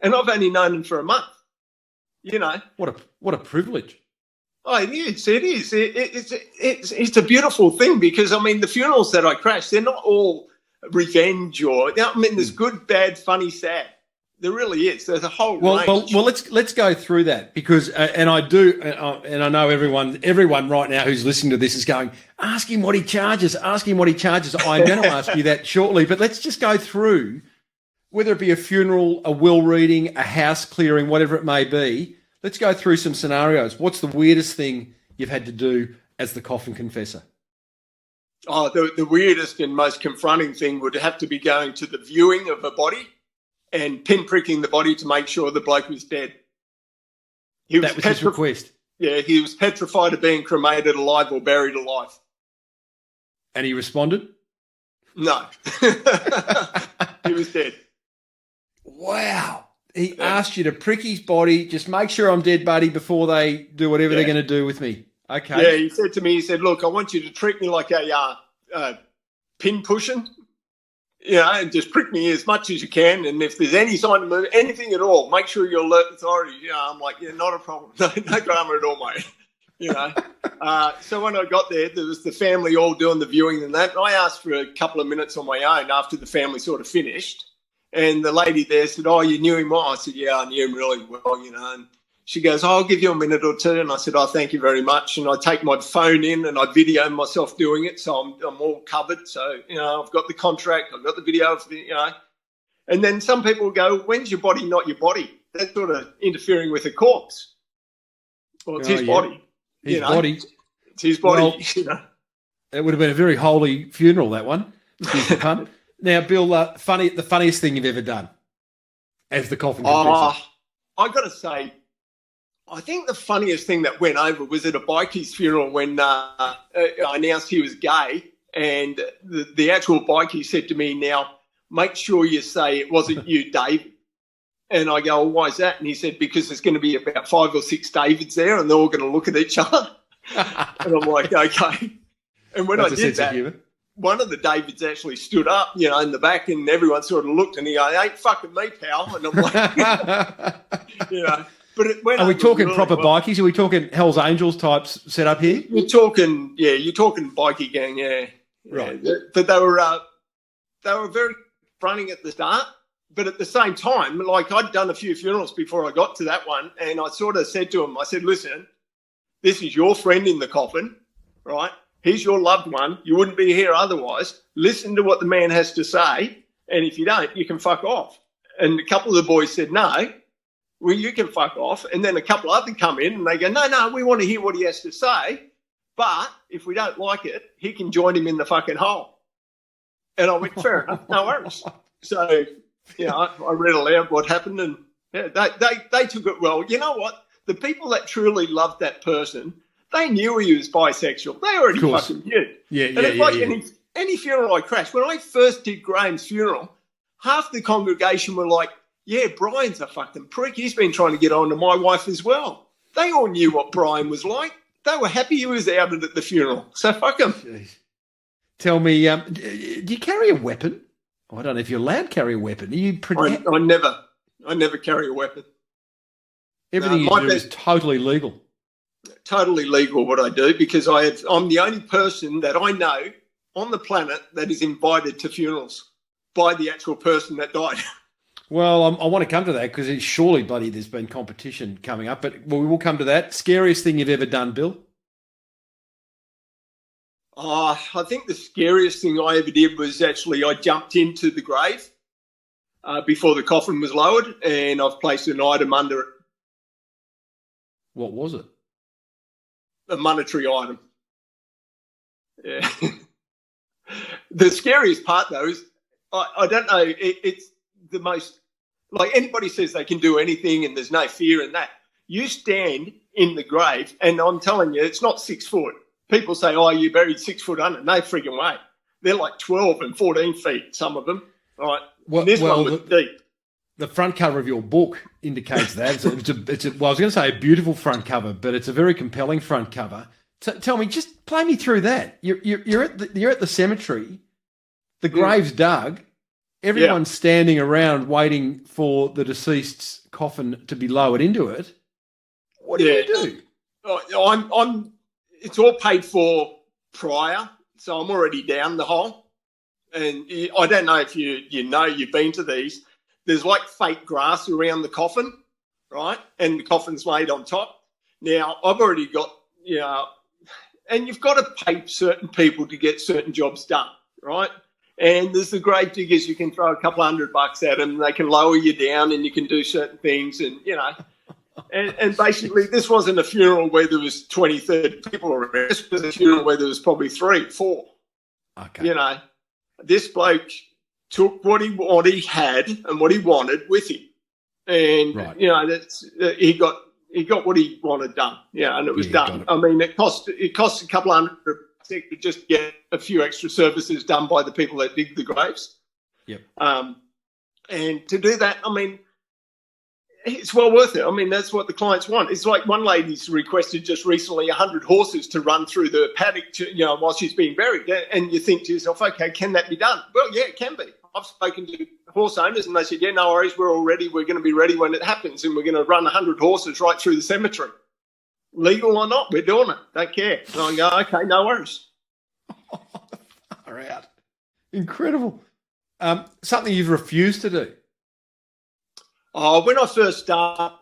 And I've only known them for a month, What a privilege. Oh, it is. It is. It's a beautiful thing, because, I mean, the funerals that I crash, they're not all revenge or, there's good, bad, funny, sad. There really is. There's a whole range. Well, let's go through that, because, and I do, and I know everyone right now who's listening to this is going, ask him what he charges. I'm going to ask you that shortly, but let's just go through, whether it be a funeral, a will reading, a house clearing, whatever it may be. Let's go through some scenarios. What's the weirdest thing you've had to do as the Coffin Confessor? Oh, the weirdest and most confronting thing would have to be going to the viewing of a body and pinpricking the body to make sure the bloke was dead. That was his request. Yeah, he was petrified of being cremated alive or buried alive. And he responded? No. He was dead. Wow. He asked you to prick his body, just make sure I'm dead, buddy, before they do whatever they're going to do with me. Okay. Yeah, he said to me, look, I want you to treat me like a pin pushing, and just prick me as much as you can. And if there's any sign of movement, anything at all, make sure you alert authority. I'm like, yeah, not a problem. No drama at all, mate. So when I got there was the family all doing the viewing and that. And I asked for a couple of minutes on my own after the family sort of finished. And the lady there said, oh, you knew him well? I said, yeah, I knew him really well, and she goes, oh, I'll give you a minute or two. And I said, oh, thank you very much. And I take my phone in and I video myself doing it. So I'm all covered. So, I've got the contract, I've got the video of the, And then some people go, when's your body not your body? That's sort of interfering with a corpse. Well, it's his body. His body. It's his body, Well, it would have been a very holy funeral, that one. Excuse the pun. Now, Bill, the funniest thing you've ever done as the Coffin Confessor? I got to say, I think the funniest thing that went over was at a bikie's funeral when I announced he was gay, and the actual bikie said to me, now, make sure you say it wasn't you, David. And I go, well, why is that? And he said, because there's going to be about 5 or 6 Davids there, and they're all going to look at each other. And I'm like, okay. And when That's I did that, one of the Davids actually stood up, in the back, and everyone sort of looked, and he goes, ain't fucking me, pal. And I'm like, but it went. Are we talking really proper bikies? Are we talking Hell's Angels types set up here? You're talking bikie gang, yeah. Right. Yeah. But they were very fronting at the start, but at the same time, like, I'd done a few funerals before I got to that one, and I sort of said to him, I said, listen, this is your friend in the coffin, right? He's your loved one. You wouldn't be here otherwise. Listen to what the man has to say. And if you don't, you can fuck off. And a couple of the boys said, no, well, you can fuck off. And then a couple others come in and they go, no, we want to hear what he has to say. But if we don't like it, he can join him in the fucking hole. And I went, fair enough, no worries. So, I read aloud what happened, and they took it well. You know what? The people that truly loved that person, they knew he was bisexual. They already fucking knew. Any funeral I crashed. When I first did Graham's funeral, half the congregation were like, yeah, Brian's a fucking prick. He's been trying to get on to my wife as well. They all knew what Brian was like. They were happy he was out at the funeral. So fuck him. Jeez. Tell me, do you carry a weapon? I don't know if you're allowed to carry a weapon. Are you I never carry a weapon. Everything you do is totally legal. Totally legal what I do, because I'm the only person that I know on the planet that is invited to funerals by the actual person that died. Well, I want to come to that because it's surely bloody there's been competition coming up, but we will come to that. Scariest thing you've ever done, Bill? I think the scariest thing I ever did was actually I jumped into the grave before the coffin was lowered, and I've placed an item under it. What was it? A monetary item. Yeah. The scariest part, though, is I don't know. It's the most, like, anybody says they can do anything and there's no fear in that. You stand in the grave, and I'm telling you, it's not 6 foot. People say, oh, you buried 6 foot under. No frigging way. They're like 12 and 14 feet, some of them. All right. Well, this one was deep. The front cover of your book indicates that. Well, I was going to say a beautiful front cover, but it's a very compelling front cover. Tell me, just play me through that. You're at the cemetery. The grave's dug. Everyone's standing around waiting for the deceased's coffin to be lowered into it. What do you do? It's all paid for prior, so I'm already down the hole. And I don't know if you've been to these. There's like fake grass around the coffin, right? And the coffin's laid on top. Now, I've already got, and you've got to pay certain people to get certain jobs done, right? And there's the grave diggers, you can throw a couple $100 at them, they can lower you down and you can do certain things and, and basically this wasn't a funeral where there was 20, 30 people around. This was a funeral where there was probably 3, 4. Okay. This bloke took what he had and what he wanted with him. And, he got what he wanted done. Yeah, and it was done. I mean, it cost a couple $100 to just get a few extra services done by the people that dig the graves. Yep. And to do that, I mean, it's well worth it. I mean, that's what the clients want. It's like one lady's requested just recently 100 horses to run through the paddock, while she's being buried. And you think to yourself, okay, can that be done? Well, yeah, it can be. I've spoken to horse owners and they said, yeah, no worries, we're all ready. We're going to be ready when it happens and we're going to run 100 horses right through the cemetery. Legal or not, we're doing it. Don't care. And I go, okay, no worries. Far out. Incredible. Something you've refused to do? When I first started,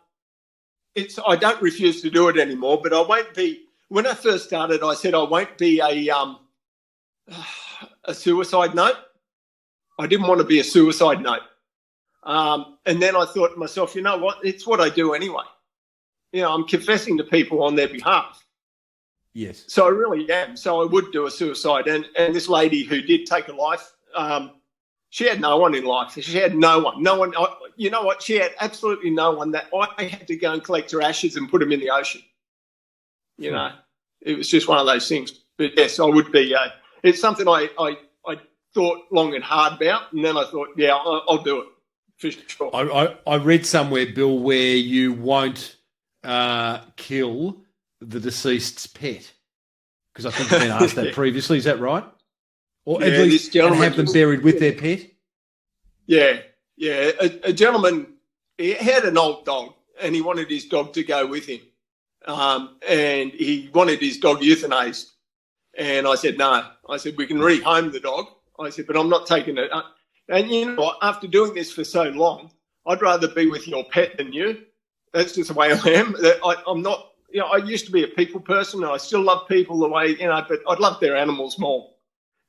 I don't refuse to do it anymore, but I won't be. When I first started, I said I won't be a suicide note. I didn't want to be a suicide note. And then I thought to myself, you know what? It's what I do anyway. I'm confessing to people on their behalf. Yes. So I really am. So I would do a suicide. And this lady who did take a life, she had no one in life. She had no one. No one. You know what? She had absolutely no one that I had to go and collect her ashes and put them in the ocean. It was just one of those things. But yes, I would be. It's something I thought long and hard about, and then I thought, yeah, I'll do it for sure. I read somewhere, Bill, where you won't kill the deceased's pet, because I think you've been asked that previously. Is that right? Or at least have them buried with their pet? Yeah. A gentleman, he had an old dog, and he wanted his dog to go with him, and he wanted his dog euthanized. And I said, no. I said, we can rehome the dog. I said, but I'm not taking it. And you know what? After doing this for so long, I'd rather be with your pet than you. That's just the way I am. I'm not, I used to be a people person, and I still love people the way, but I'd love their animals more.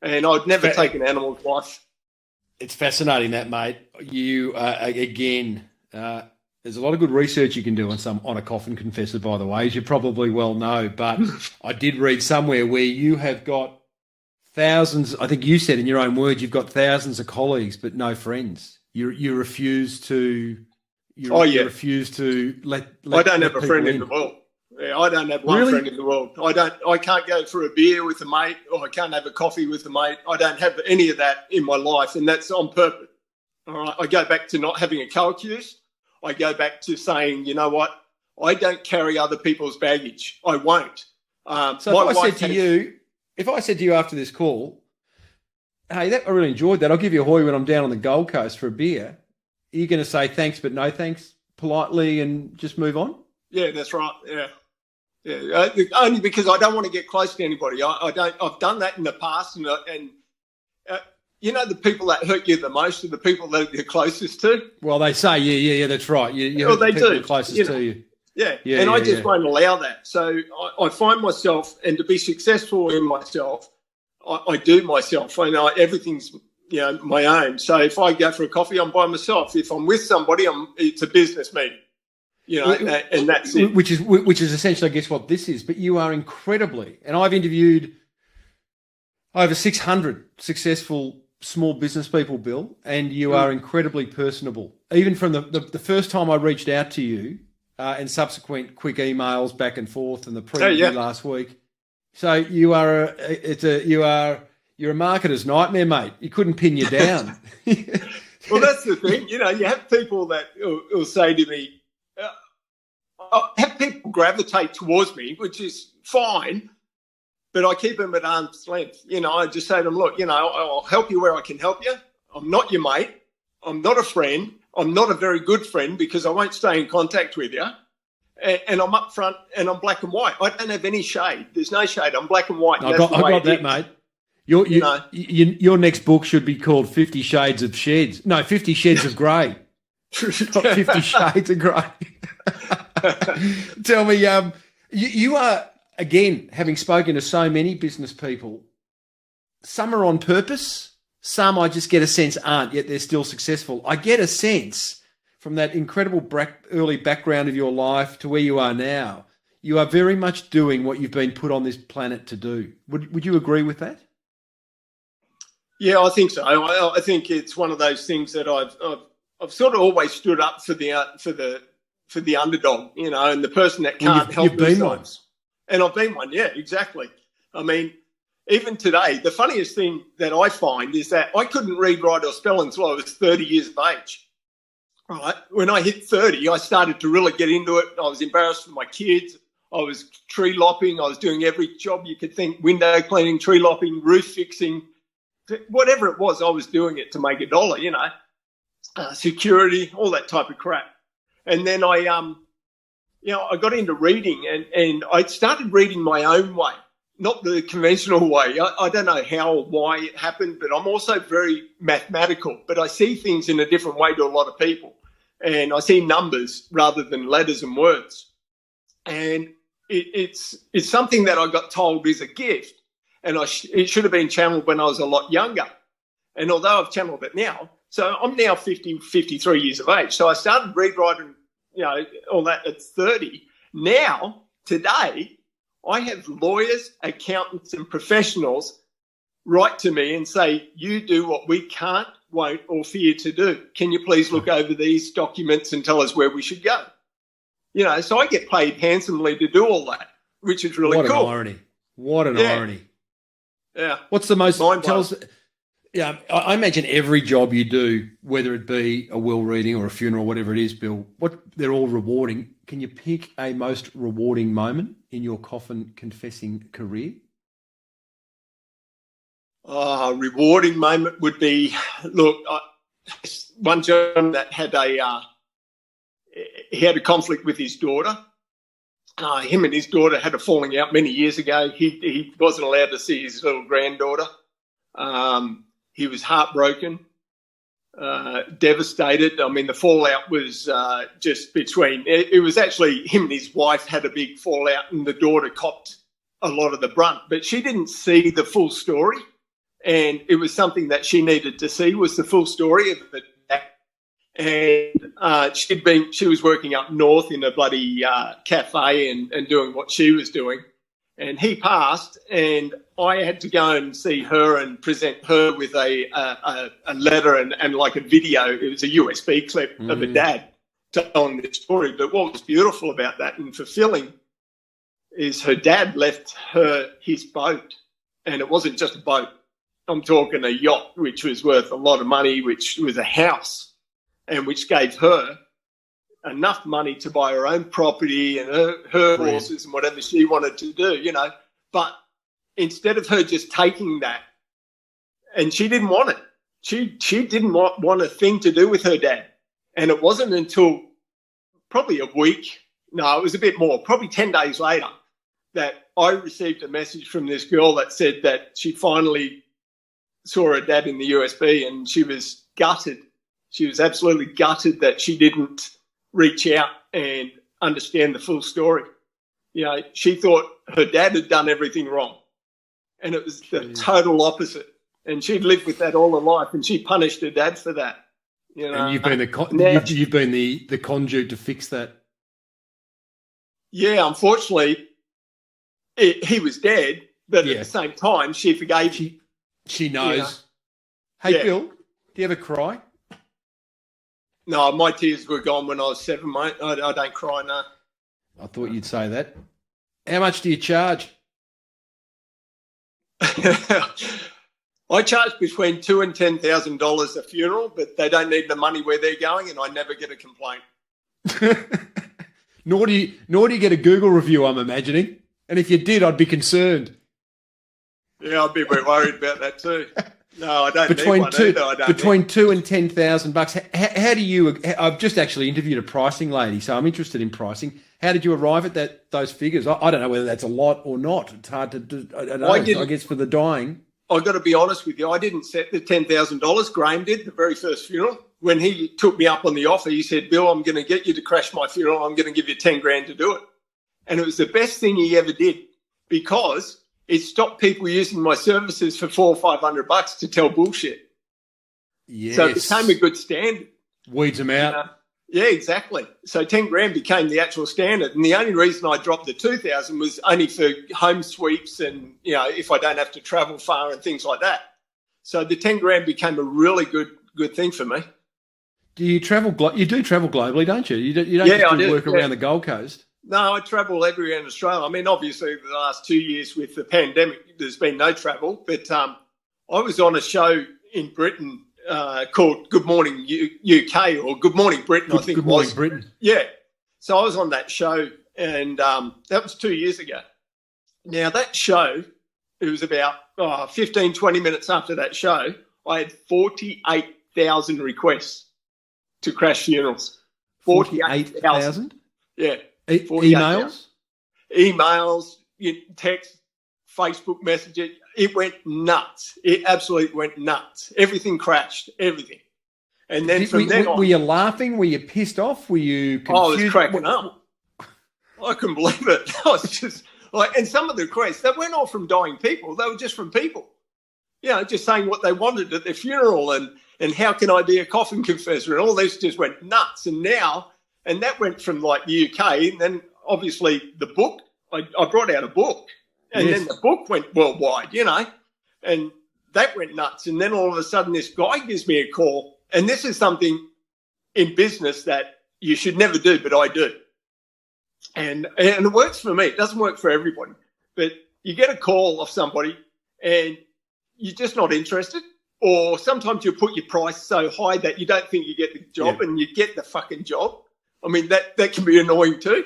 And I'd never take an animal's life. It's fascinating that, mate. You, again, there's a lot of good research you can do on a Coffin Confessor, by the way, as you probably well know. But I did read somewhere where you have got thousands, I think you said in your own words, you've got thousands of colleagues but no friends. You refuse to... You refuse to let I don't have a friend in the world. Yeah, I don't have one friend in the world. I can't go for a beer with a mate, or I can't have a coffee with a mate. I don't have any of that in my life, and that's on purpose. All right. I go back to not having a co-accused. I go back to saying, you know what? I don't carry other people's baggage. I won't. So if I said to you after this call, hey, I really enjoyed that. I'll give you a hoy when I'm down on the Gold Coast for a beer. Are you going to say thanks but no thanks politely and just move on? Yeah, that's right. Yeah. Yeah, only because I don't want to get close to anybody. I don't. I've done that in the past, and you know, the people that hurt you the most are the people that you're closest to. Well, they say, yeah, that's right. Well, they do. The closest to you. Yeah, and I just won't allow that. So I find myself, and to be successful in myself, I do myself. I know everything's my own. So if I go for a coffee, I'm by myself. If I'm with somebody, it's a business meeting. And that's it. Which is essentially, I guess, what this is. But you are incredibly, and I've interviewed over 600 successful small business people, Bill, and you are incredibly personable. Even from the first time I reached out to you, and subsequent quick emails back and forth, and the preview last week. So you are you're a marketer's nightmare, mate. You couldn't pin you down. Well, that's the thing. You have people that will say to me, have people gravitate towards me, which is fine, but I keep them at arm's length. I just say to them, look, I'll help you where I can help you. I'm not your mate. I'm not a friend. I'm not a very good friend because I won't stay in contact with you. And I'm up front and I'm black and white. I don't have any shade. There's no shade. I'm black and white. I got that, mate. Your next book should be called 50 Shades of Sheds. No, 50 Shades of Grey. 50 Shades of Grey. Tell me, you are, again, having spoken to so many business people, some are on purpose, some I just get a sense aren't, yet they're still successful. I get a sense from that incredible early background of your life to where you are now, you are very much doing what you've been put on this planet to do. Would you agree with that? Yeah, I think so. I think it's one of those things that I've sort of always stood up for the underdog, and the person that can't help themselves. And I've been one, yeah, exactly. I mean, even today, the funniest thing that I find is that I couldn't read, write, or spell until I was 30 years of age. Right? When I hit 30, I started to really get into it. I was embarrassed for my kids. I was tree lopping. I was doing every job you could think: window cleaning, tree lopping, roof fixing, whatever it was. I was doing it to make a dollar, security, all that type of crap. And then I got into reading and I started reading my own way, not the conventional way. I don't know how or why it happened, but I'm also very mathematical. But I see things in a different way to a lot of people. And I see numbers rather than letters and words. And it's something that I got told is a gift. And it should have been channeled when I was a lot younger. And although I've channeled it now, so I'm now 53 years of age. So I started read, write, and all that at 30. Now, today, I have lawyers, accountants, and professionals write to me and say, you do what we can't, won't, or fear to do. Can you please look over these documents and tell us where we should go? So I get paid handsomely to do all that, which is really cool. What an irony. Yeah. What's the most... Yeah, I imagine every job you do, whether it be a will reading or a funeral, whatever it is, Bill, they're all rewarding. Can you pick a most rewarding moment in your coffin confessing career? Rewarding moment would be, one gentleman that had he had a conflict with his daughter. Him and his daughter had a falling out many years ago. He wasn't allowed to see his little granddaughter. He was heartbroken, devastated. I mean, the fallout was just between... It was actually him and his wife had a big fallout and the daughter copped a lot of the brunt. But she didn't see the full story. And it was something that she needed to see, was the full story of it. And she was working up north in a bloody cafe and doing what she was doing. And he passed, and I had to go and see her and present her with a letter and like a video. It was a USB clip of a dad telling the story. But what was beautiful about that and fulfilling is her dad left her his boat, and it wasn't just a boat. I'm talking a yacht, which was worth a lot of money, which was a house, and which gave her enough money to buy her own property and her horses and whatever she wanted to do, you know. But instead of her just taking that, and she didn't want it. She didn't want a thing to do with her dad. And it wasn't until probably a week, no, it was a bit more, probably 10 days later, that I received a message from this girl that said that she finally saw her dad in the USB, and she was gutted. She was absolutely gutted that she didn't reach out and understand the full story. You know, she thought her dad had done everything wrong, and it was the total opposite. And she'd lived with that all her life, and she punished her dad for that. You know, and you've been you've been the conduit to fix that. Yeah, unfortunately, he was dead, but at the same time, she forgave him. She knows. You know? Hey, Bill, do you ever cry? No, my tears were gone when I was 7, mate. I don't cry, no. I thought you'd say that. How much do you charge? I charge between $2,000 and $10,000 a funeral, but they don't need the money where they're going, and I never get a complaint. Nor do you get a Google review, I'm imagining. And if you did, I'd be concerned. Yeah, I'd be very worried about that too. No, I don't need one either. Between $2,000 and $10,000. How do you? I've just actually interviewed a pricing lady, so I'm interested in pricing. How did you arrive at those figures? I don't know whether that's a lot or not. It's hard to do. I don't know. I guess for the dying. I've got to be honest with you. I didn't set the $10,000. Graham did, the very first funeral. When he took me up on the offer, he said, Bill, I'm going to get you to crash my funeral. I'm going to give you 10 grand to do it. And it was the best thing he ever did, because it stopped people using my services for $400 or $500 to tell bullshit. Yes. So it became a good standard. Weeds them out. Yeah, exactly. So 10 grand became the actual standard. And the only reason I dropped the 2,000 was only for home sweeps and, you know, if I don't have to travel far and things like that. So the 10 grand became a really good thing for me. Do you travel? You do travel globally, don't you? You don't just work around the Gold Coast. No, I travel everywhere in Australia. I mean, obviously, the last 2 years with the pandemic, there's been no travel. But I was on a show in Britain called Good Morning UK or Good Morning Britain, I think it was. Good Morning Britain. Yeah. So I was on that show, and that was 2 years ago. Now, that show, it was about 15, 20 minutes after that show, I had 48,000 requests to crash funerals. 48,000? Yeah. Emails? Emails, text, Facebook messages. It went nuts. It absolutely went nuts. Everything crashed, everything. And then from then on... Were you laughing? Were you pissed off? Were you confused? I was cracking up. I couldn't believe it. I was just like, and some of the requests, they weren't all from dying people. They were just from people, you know, just saying what they wanted at their funeral and how can I be a coffin confessor, and all this just went nuts. And now, and that went from like the UK, and then obviously the book, I brought out a book, and then the book went worldwide, you know, and that went nuts. And then all of a sudden this guy gives me a call, and this is something in business that you should never do, but I do. And it works for me. It doesn't work for everybody, but you get a call off somebody and you're just not interested, or sometimes you put your price so high that you don't think you get the job, and you get the fucking job. I mean, that can be annoying too.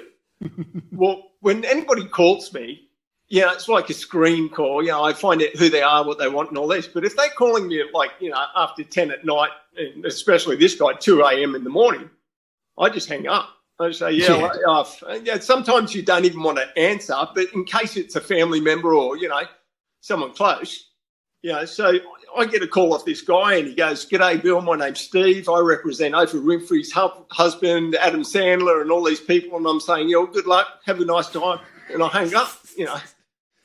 Well, when anybody calls me, it's like a screen call. I find out who they are, what they want and all this. But if they're calling me at after 10 at night, and especially this guy, 2 a.m. in the morning, I just hang up. I say, sometimes you don't even want to answer, but in case it's a family member or, someone close, so I get a call off this guy and he goes, "G'day, Bill, my name's Steve. I represent Oprah Winfrey's husband, Adam Sandler, and all these people." And I'm saying, good luck, have a nice time. And I hang up,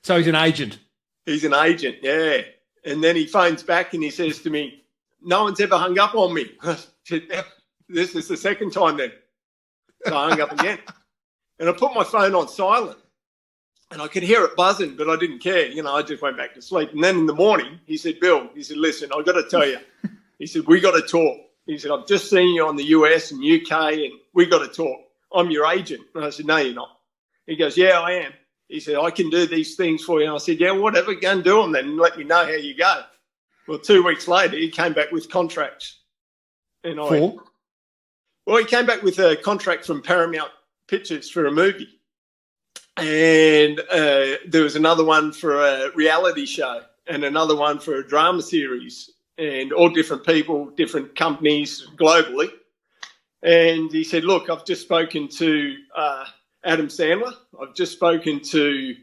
So he's an agent. He's an agent, yeah. And then he phones back and he says to me, "No one's ever hung up on me." I said, "This is the second time then." So I hung up again. And I put my phone on silent. And I could hear it buzzing, but I didn't care. I just went back to sleep. And then in the morning, he said, "Bill," he said, "listen, I've got to tell you." He said, "We got to talk." He said, "I've just seen you on the US and UK, and we got to talk. I'm your agent." And I said, "No, you're not." He goes, "Yeah, I am." He said, "I can do these things for you." And I said, "Yeah, whatever, go and do them then and let me know how you go." Well, 2 weeks later, he came back with contracts. And he came back with a contract from Paramount Pictures for a movie. And there was another one for a reality show and another one for a drama series, and all different people, different companies globally. And he said, look, I've just spoken to Adam Sandler. I've just spoken to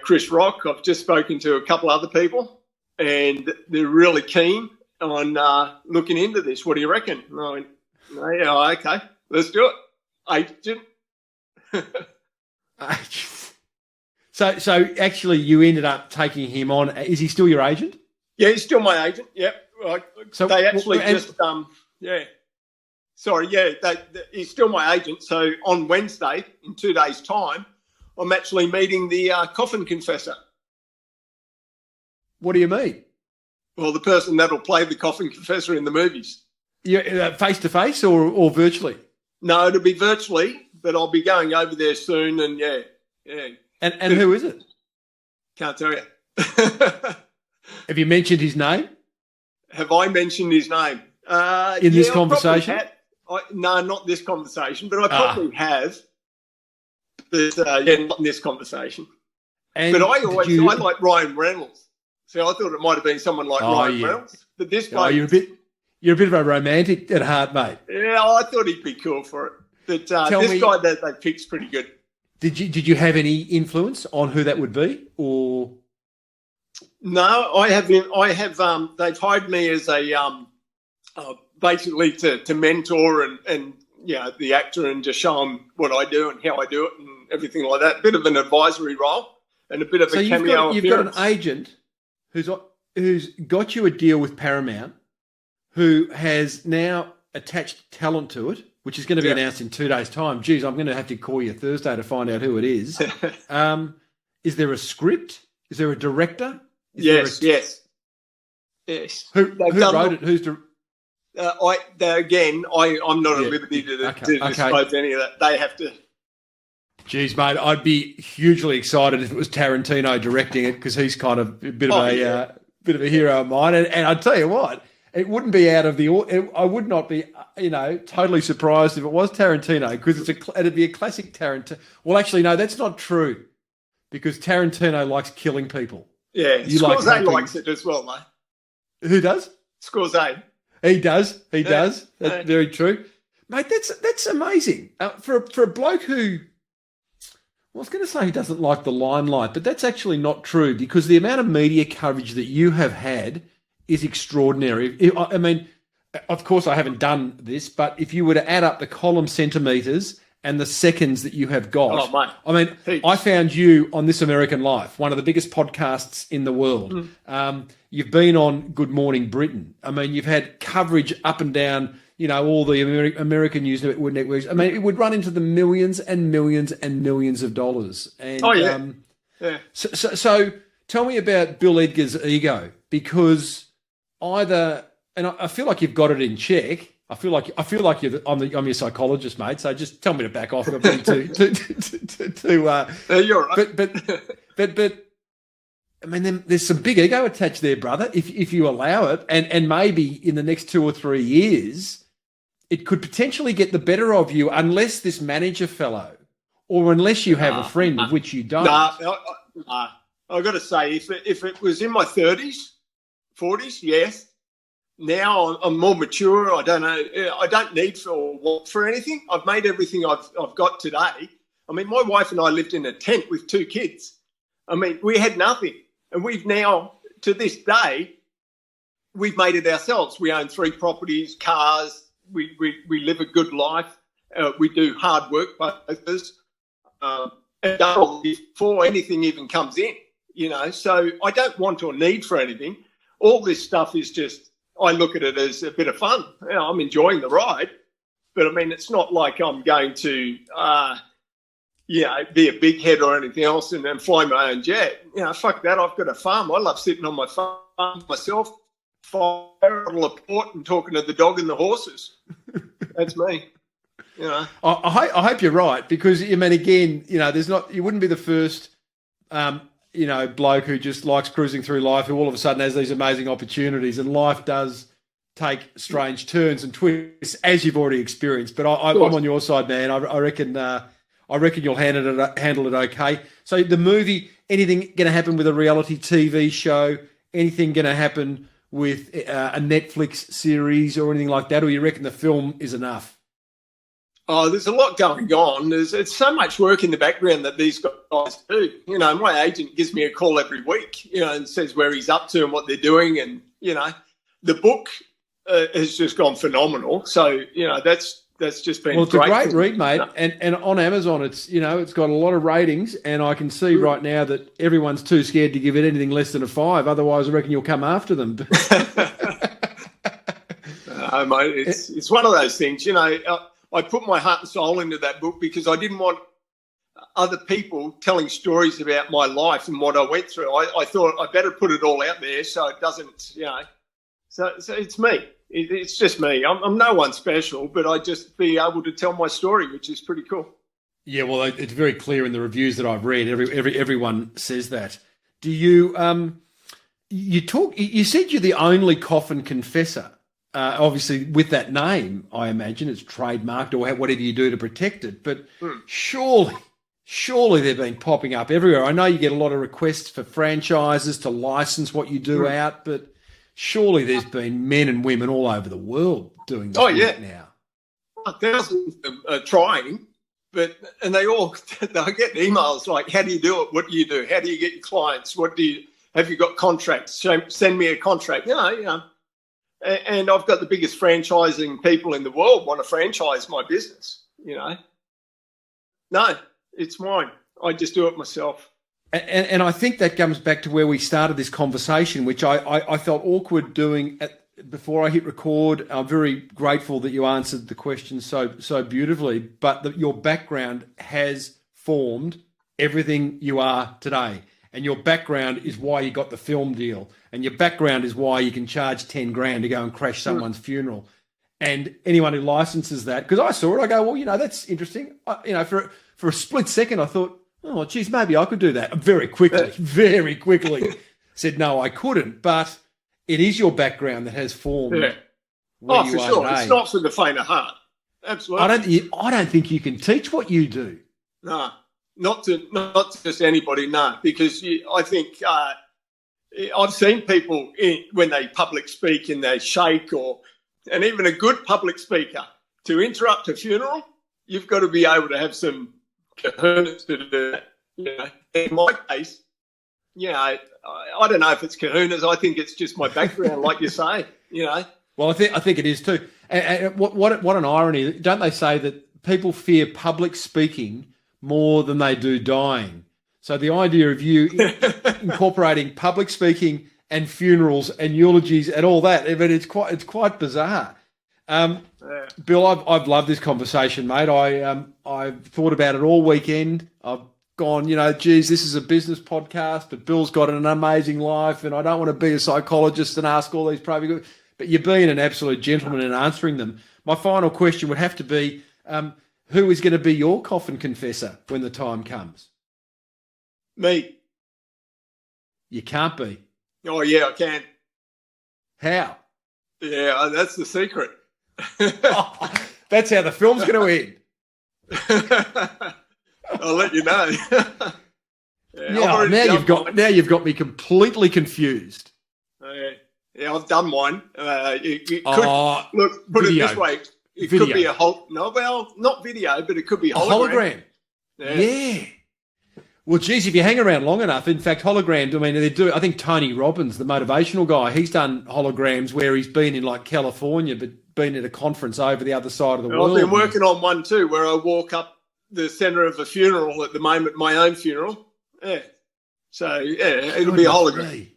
Chris Rock. I've just spoken to a couple other people, and they're really keen on looking into this. What do you reckon? And I went, yeah, okay, let's do it. Agent. So actually you ended up taking him on. Is he still your agent? Yeah, he's still my agent. Yep. So they actually he's still my agent. So on Wednesday, in 2 days' time, I'm actually meeting the Coffin Confessor. What do you mean? Well, the person that'll play the Coffin Confessor in the movies. Yeah, face-to-face or virtually? No, it'll be virtually, but I'll be going over there soon, and yeah. And who is it? Can't tell you. Have you mentioned his name? Have I mentioned his name? In this conversation? No, not this conversation, but I probably have. But not in this conversation. But I like Ryan Reynolds. So I thought it might have been someone like Ryan Reynolds. But this bloke, you're a bit of a romantic at heart, mate. Yeah, I thought he'd be cool for it. But this guy that they pick's pretty good. Did you have any influence on who that would be, or? No, I have. They've hired me as a basically to mentor and the actor and just show them what I do and how I do it and everything like that. Bit of an advisory role and a bit of a cameo. You've got an agent who's got you a deal with Paramount, who has now attached talent to it, which is going to be announced in 2 days' time. Geez, I'm going to have to call you Thursday to find out who it is. Is there a script? Is there a director? Yes. Who wrote it? I'm not at liberty to disclose any of that. They have to. Geez, mate, I'd be hugely excited if it was Tarantino directing it, because he's kind of a bit of a hero of mine. And I'd tell you what, it wouldn't be out of the. I would not be, totally surprised if it was Tarantino, because it'd be a classic Tarantino. Well, actually, no, that's not true, because Tarantino likes killing people. Yeah, Scorsese likes it as well, mate. Who does? Scorsese. He does. That's very true, mate. That's amazing for a bloke who. I was going to say he doesn't like the limelight, but that's actually not true, because the amount of media coverage that you have had is extraordinary. I mean, of course, I haven't done this, but if you were to add up the column centimetres and the seconds that you have got, I mean, I found you on This American Life, one of the biggest podcasts in the world. You've been on Good Morning Britain. I mean, you've had coverage up and down, all the American news networks. I mean, it would run into the millions and millions and millions of dollars. And, So tell me about Bill Edgar's ego, because and I feel like you've got it in check. I feel like I'm your psychologist, mate. So just tell me to back off a bit. You're right. But I mean, there's some big ego attached there, brother. If you allow it, and maybe in the next 2 or 3 years, it could potentially get the better of you, unless this manager fellow, or unless you have a friend, of which you don't. I've got to say, if it was in my 30s, 40s, yes. Now I'm more mature. I don't know. I don't need for anything. I've made everything I've got today. I mean, my wife and I lived in a tent with 2 kids. I mean, we had nothing, and we've now, to this day, we've made it ourselves. We own 3 properties, cars. We live a good life. We do hard work, both of us, and done all before anything even comes in. So I don't want or need for anything. All this stuff is just. I look at it as a bit of fun. I'm enjoying the ride, but I mean, it's not like I'm going to, be a big head or anything else and fly my own jet. Fuck that. I've got a farm. I love sitting on my farm myself, fire a bottle of port and talking to the dog and the horses. That's me. I hope you're right, because I mean, again, you wouldn't be the first bloke who just likes cruising through life, who all of a sudden has these amazing opportunities, and life does take strange turns and twists, as you've already experienced. But I'm on your side, man. I reckon you'll handle it okay. So the movie, anything going to happen with a reality TV show? Anything going to happen with a Netflix series or anything like that? Or you reckon the film is enough? Oh, there's a lot going on. It's so much work in the background that these guys do. My agent gives me a call every week, and says where he's up to and what they're doing. And, the book has just gone phenomenal. So, that's just been it's a great read, mate. And on Amazon, it's got a lot of ratings, and I can see right now that everyone's too scared to give it anything less than a 5. Otherwise, I reckon you'll come after them. Mate, it's one of those things. I put my heart and soul into that book because I didn't want other people telling stories about my life and what I went through. I thought I better put it all out there so it doesn't, So it's me. It's just me. I'm no one special, but I just be able to tell my story, which is pretty cool. Yeah, well, it's very clear in the reviews that I've read. Everyone says that. Do you You said you're the only Coffin Confessor. Obviously, with that name, I imagine it's trademarked or whatever you do to protect it. But surely they've been popping up everywhere. I know you get a lot of requests for franchises to license what you do out, but surely there's been men and women all over the world doing this now. Thousands of them are trying, and they'll get emails like, how do you do it? What do you do? How do you get your clients? Have you got contracts? Send me a contract. And I've got the biggest franchising people in the world want to franchise my business, No, it's mine. I just do it myself. And I think that comes back to where we started this conversation, which I felt awkward doing before I hit record. I'm very grateful that you answered the question so beautifully, but your background has formed everything you are today. And your background is why you got the film deal. And your background is why you can charge 10 grand to go and crash someone's funeral. And anyone who licenses that, because I saw it, I go, well, that's interesting. For a split second, I thought, oh, geez, maybe I could do that. Very quickly said, no, I couldn't. But it is your background that has formed where you for are sure. today. It's not for the faint of heart. Absolutely. I don't think you can teach what you do. No. Not to just anybody, no, because I think I've seen people when they public speak and they shake, and even a good public speaker, to interrupt a funeral, you've got to be able to have some kahunas to do that. In my case, I don't know if it's kahunas. I think it's just my background, like you say. Well, I think it is too. And what an irony! Don't they say that people fear public speaking more than they do dying? So the idea of you incorporating public speaking and funerals and eulogies and all that, I mean, it's quite bizarre. Bill, I've loved this conversation, mate. I've thought about it all weekend. I've gone, geez, this is a business podcast, but Bill's got an amazing life, and I don't want to be a psychologist and ask all these probably. But you're being an absolute gentleman in answering them. My final question would have to be, who is going to be your Coffin Confessor when the time comes? Me. You can't be. Oh, yeah, I can. How? Yeah, that's the secret. That's how the film's going to end. I'll let you know. Now you've got me completely confused. Yeah, I've done mine. You could put video. It this way. It could be not video, but it could be a hologram. Yeah. Well, geez, if you hang around long enough, in fact, holograms, I mean, they do. I think Tony Robbins, the motivational guy, he's done holograms where he's been in like California, but been at a conference over the other side of the world. I've been working on one too, where I walk up the centre of a funeral at the moment, my own funeral. Yeah. So, it'll be a hologram.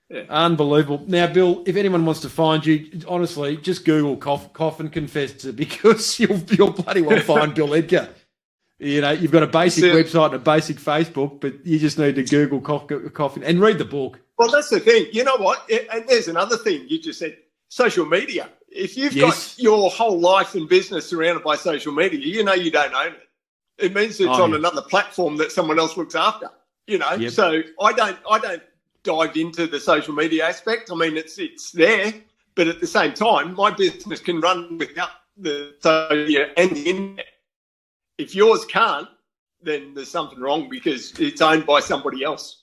Yeah. Unbelievable. Now, Bill, if anyone wants to find you, honestly, just Google Coffin Confessor, because you'll bloody well find Bill Edgar. You've got a basic website and a basic Facebook, but you just need to Google Coffin and read the book. Well, that's the thing. You know what? And there's another thing you just said, social media. If you've got your whole life and business surrounded by social media, you don't own it. It means it's on another platform that someone else looks after. You know, Yep. so I don't dive into the social media aspect. I mean, it's there, but at the same time, my business can run without the social and the internet. If yours can't, then there's something wrong because it's owned by somebody else.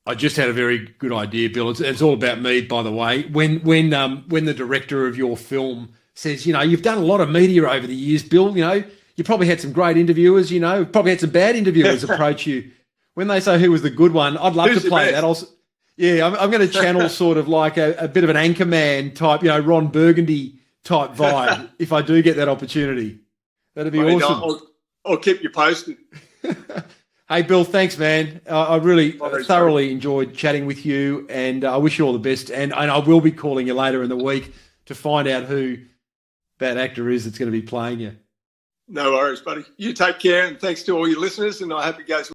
I just had a very good idea, Bill. It's all about me, by the way. When the director of your film says, you know, you've done a lot of media over the years, Bill, you know, you probably had some great interviewers, you know, probably had some bad interviewers approach you. When they say who was the good one, I'd love to play that. I'm going to channel sort of like a bit of an Anchorman type, you know, Ron Burgundy type vibe if I do get that opportunity. That'd be awesome. I'll keep you posted. Hey, Bill, thanks, man. I really thoroughly enjoyed chatting with you, and I wish you all the best. And I will be calling you later in the week to find out who that actor is that's going to be playing you. No worries, buddy. You take care, and thanks to all your listeners, and I hope it goes well.